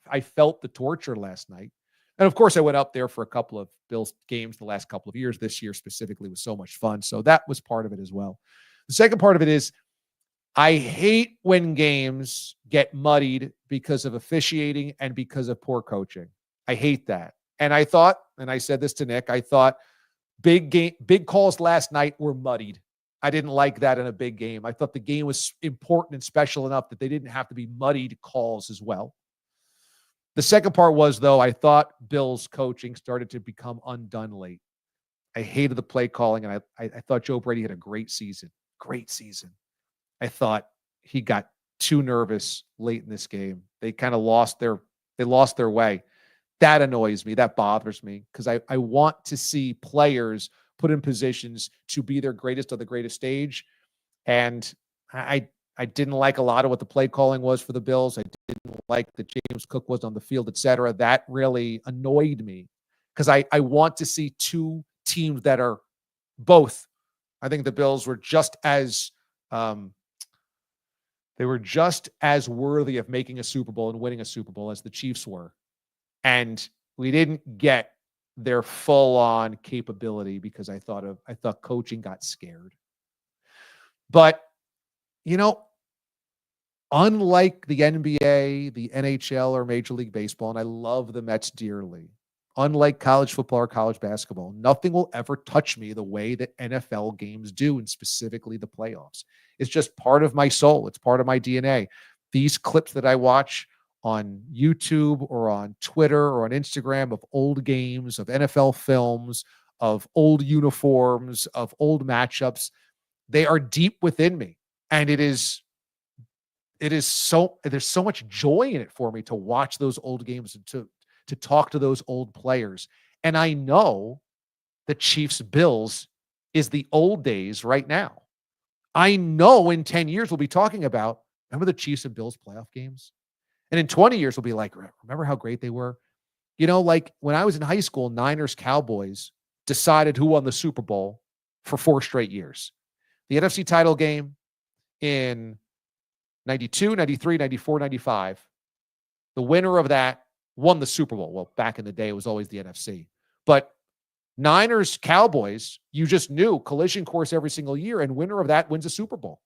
I felt the torture last night. And of course, I went up there for a couple of Bills games the last couple of years. This year specifically was so much fun. So that was part of it as well. The second part of it is I hate when games get muddied because of officiating and because of poor coaching. I hate that. And I thought, and I said this to Nick, I thought big calls last night were muddied. I didn't like that in a big game. I thought the game was important and special enough that they didn't have to be muddied calls as well. The second part was, though, I thought Bill's coaching started to become undone late. I hated the play calling, and I thought Joe Brady had a great season. Great season. I thought he got too nervous late in this game. They kind of lost their way. That annoys me. That bothers me because I want to see players put in positions to be their greatest on the greatest stage. And I didn't like a lot of what the play calling was for the Bills. I didn't like that James Cook was on the field, et cetera. That really annoyed me because I want to see two teams that are Both. I think the Bills were just as they were just as worthy of making a Super Bowl and winning a Super Bowl as the Chiefs were. And we didn't get their full-on capability because I thought coaching got scared. But, unlike the NBA, the NHL, or Major League Baseball, and I love the Mets dearly, unlike college football or college basketball, nothing will ever touch me the way that NFL games do, and specifically the playoffs. It's just part of my soul. It's part of my DNA. These clips that I watch on YouTube or on Twitter or on Instagram of old games, of NFL films, of old uniforms, of old matchups, they are deep within me. And there's so much joy in it for me to watch those old games and to talk to those old players. And I know the Chiefs Bills is the old days right now. I know in 10 years we'll be talking about, remember the Chiefs and Bills playoff games? And in 20 years we'll be like, remember how great they were? Like when I was in high school, Niners Cowboys decided who won the Super Bowl for 4 straight years. The NFC title game in 92, 93, 94, 95. The winner of that won the Super Bowl. Well, back in the day, it was always the NFC. But Niners, Cowboys, you just knew collision course every single year, and winner of that wins a Super Bowl.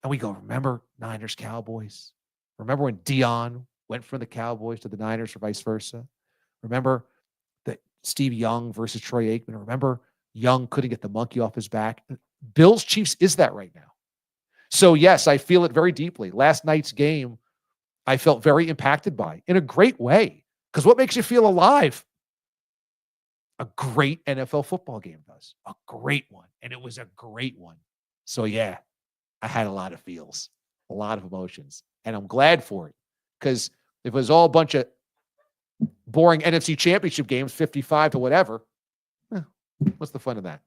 And we go, remember Niners, Cowboys? Remember when Dion went from the Cowboys to the Niners or vice versa? Remember that Steve Young versus Troy Aikman? Remember Young couldn't get the monkey off his back? Bills Chiefs is that right now. So yes, I feel it very deeply. Last night's game, I felt very impacted by in a great way. Because what makes you feel alive? A great NFL football game does. A great one. And it was a great one. So yeah, I had a lot of feels, a lot of emotions. And I'm glad for it. Because if it was all a bunch of boring NFC championship games, 55 to whatever, what's the fun of that?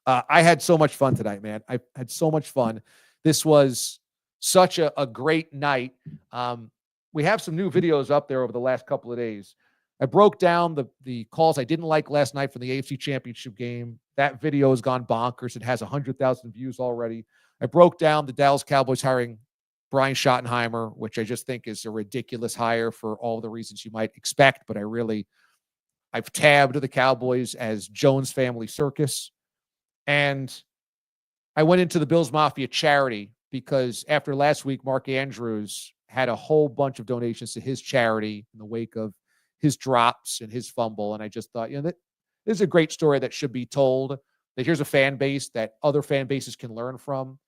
I had so much fun tonight, man. I had so much fun. This was such a great night. We have some new videos up there over the last couple of days. I broke down the calls I didn't like last night from the AFC Championship game. That video has gone bonkers. It has 100,000 views already. I broke down the Dallas Cowboys hiring Brian Schottenheimer, which I just think is a ridiculous hire for all the reasons you might expect. But I've tabbed the Cowboys as Jones Family Circus. And I went into the Bills Mafia charity because after last week, Mark Andrews had a whole bunch of donations to his charity in the wake of his drops and his fumble. And I just thought, that this is a great story that should be told, that here's a fan base that other fan bases can learn from.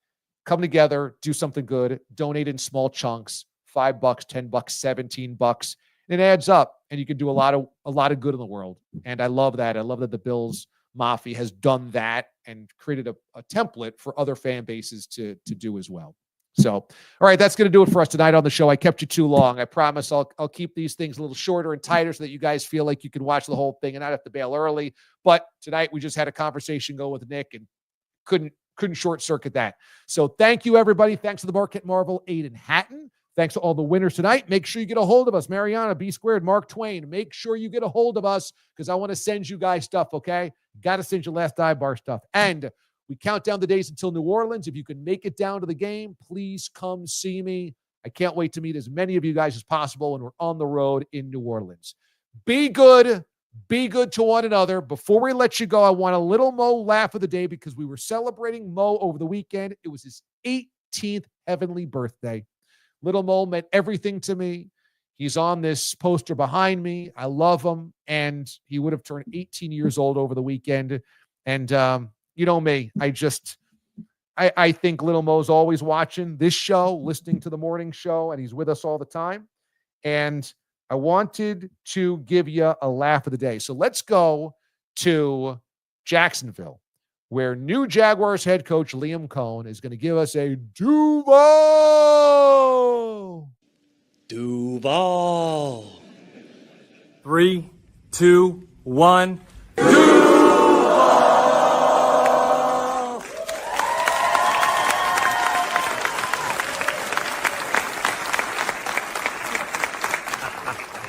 Come together, do something good, donate in small chunks, $5, $10, $17. And it adds up, and you can do a lot of good in the world. And I love that. I love that the Bills Mafia has done that and created a template for other fan bases to do as well. So, all right, that's going to do it for us tonight on the show. I kept you too long. I promise I'll keep these things a little shorter and tighter so that you guys feel like you can watch the whole thing and not have to bail early. But tonight we just had a conversation go with Nick and couldn't short circuit that. So thank you, everybody. Thanks to the Market Marvel, Aiden Hatton. Thanks to all the winners tonight. Make sure you get a hold of us. Mariana, B Squared, Mark Twain. Make sure you get a hold of us because I want to send you guys stuff, okay? Got to send you Last Dive Bar stuff. And we count down the days until New Orleans. If you can make it down to the game, please come see me. I can't wait to meet as many of you guys as possible when we're on the road in New Orleans. Be good. Be good to one another. Before we let you go, I want a little Mo laugh of the day because we were celebrating Mo over the weekend. It was his 18th heavenly birthday. Little Mo meant everything to me. He's on this poster behind me. I love him. And he would have turned 18 years old over the weekend. And you know me, I think Little Mo's always watching this show, listening to the morning show, and he's with us all the time. And I wanted to give you a laugh of the day. So let's go to Jacksonville, where new Jaguars head coach Liam Cohn is going to give us a Duval. 3, 2, 1.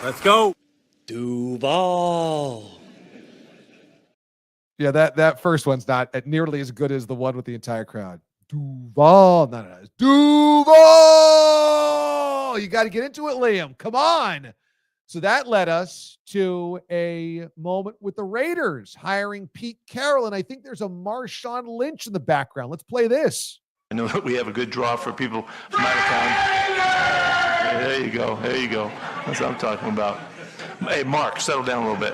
Let's go. Duval. Yeah, that first one's not nearly as good as the one with the entire crowd. Duval. No. Duval! You got to get into it, Liam. Come on. So that led us to a moment with the Raiders hiring Pete Carroll, and I think there's a Marshawn Lynch in the background. Let's play this. I know that we have a good draw for people from out of town. There you go. That's what I'm talking about. Hey, Mark, settle down a little bit.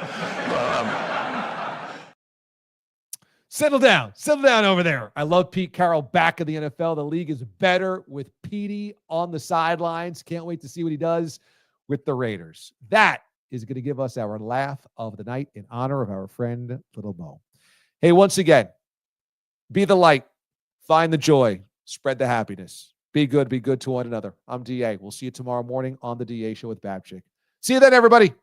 Settle down over there. I love Pete Carroll back in the NFL. The league is better with Petey on the sidelines. Can't wait to see what he does with the Raiders. That is going to give us our laugh of the night in honor of our friend Little Mo. Hey, once again, be the light, find the joy, spread the happiness. Be good to one another. I'm D.A. We'll see you tomorrow morning on the D.A. Show with Babchick. See you then, everybody.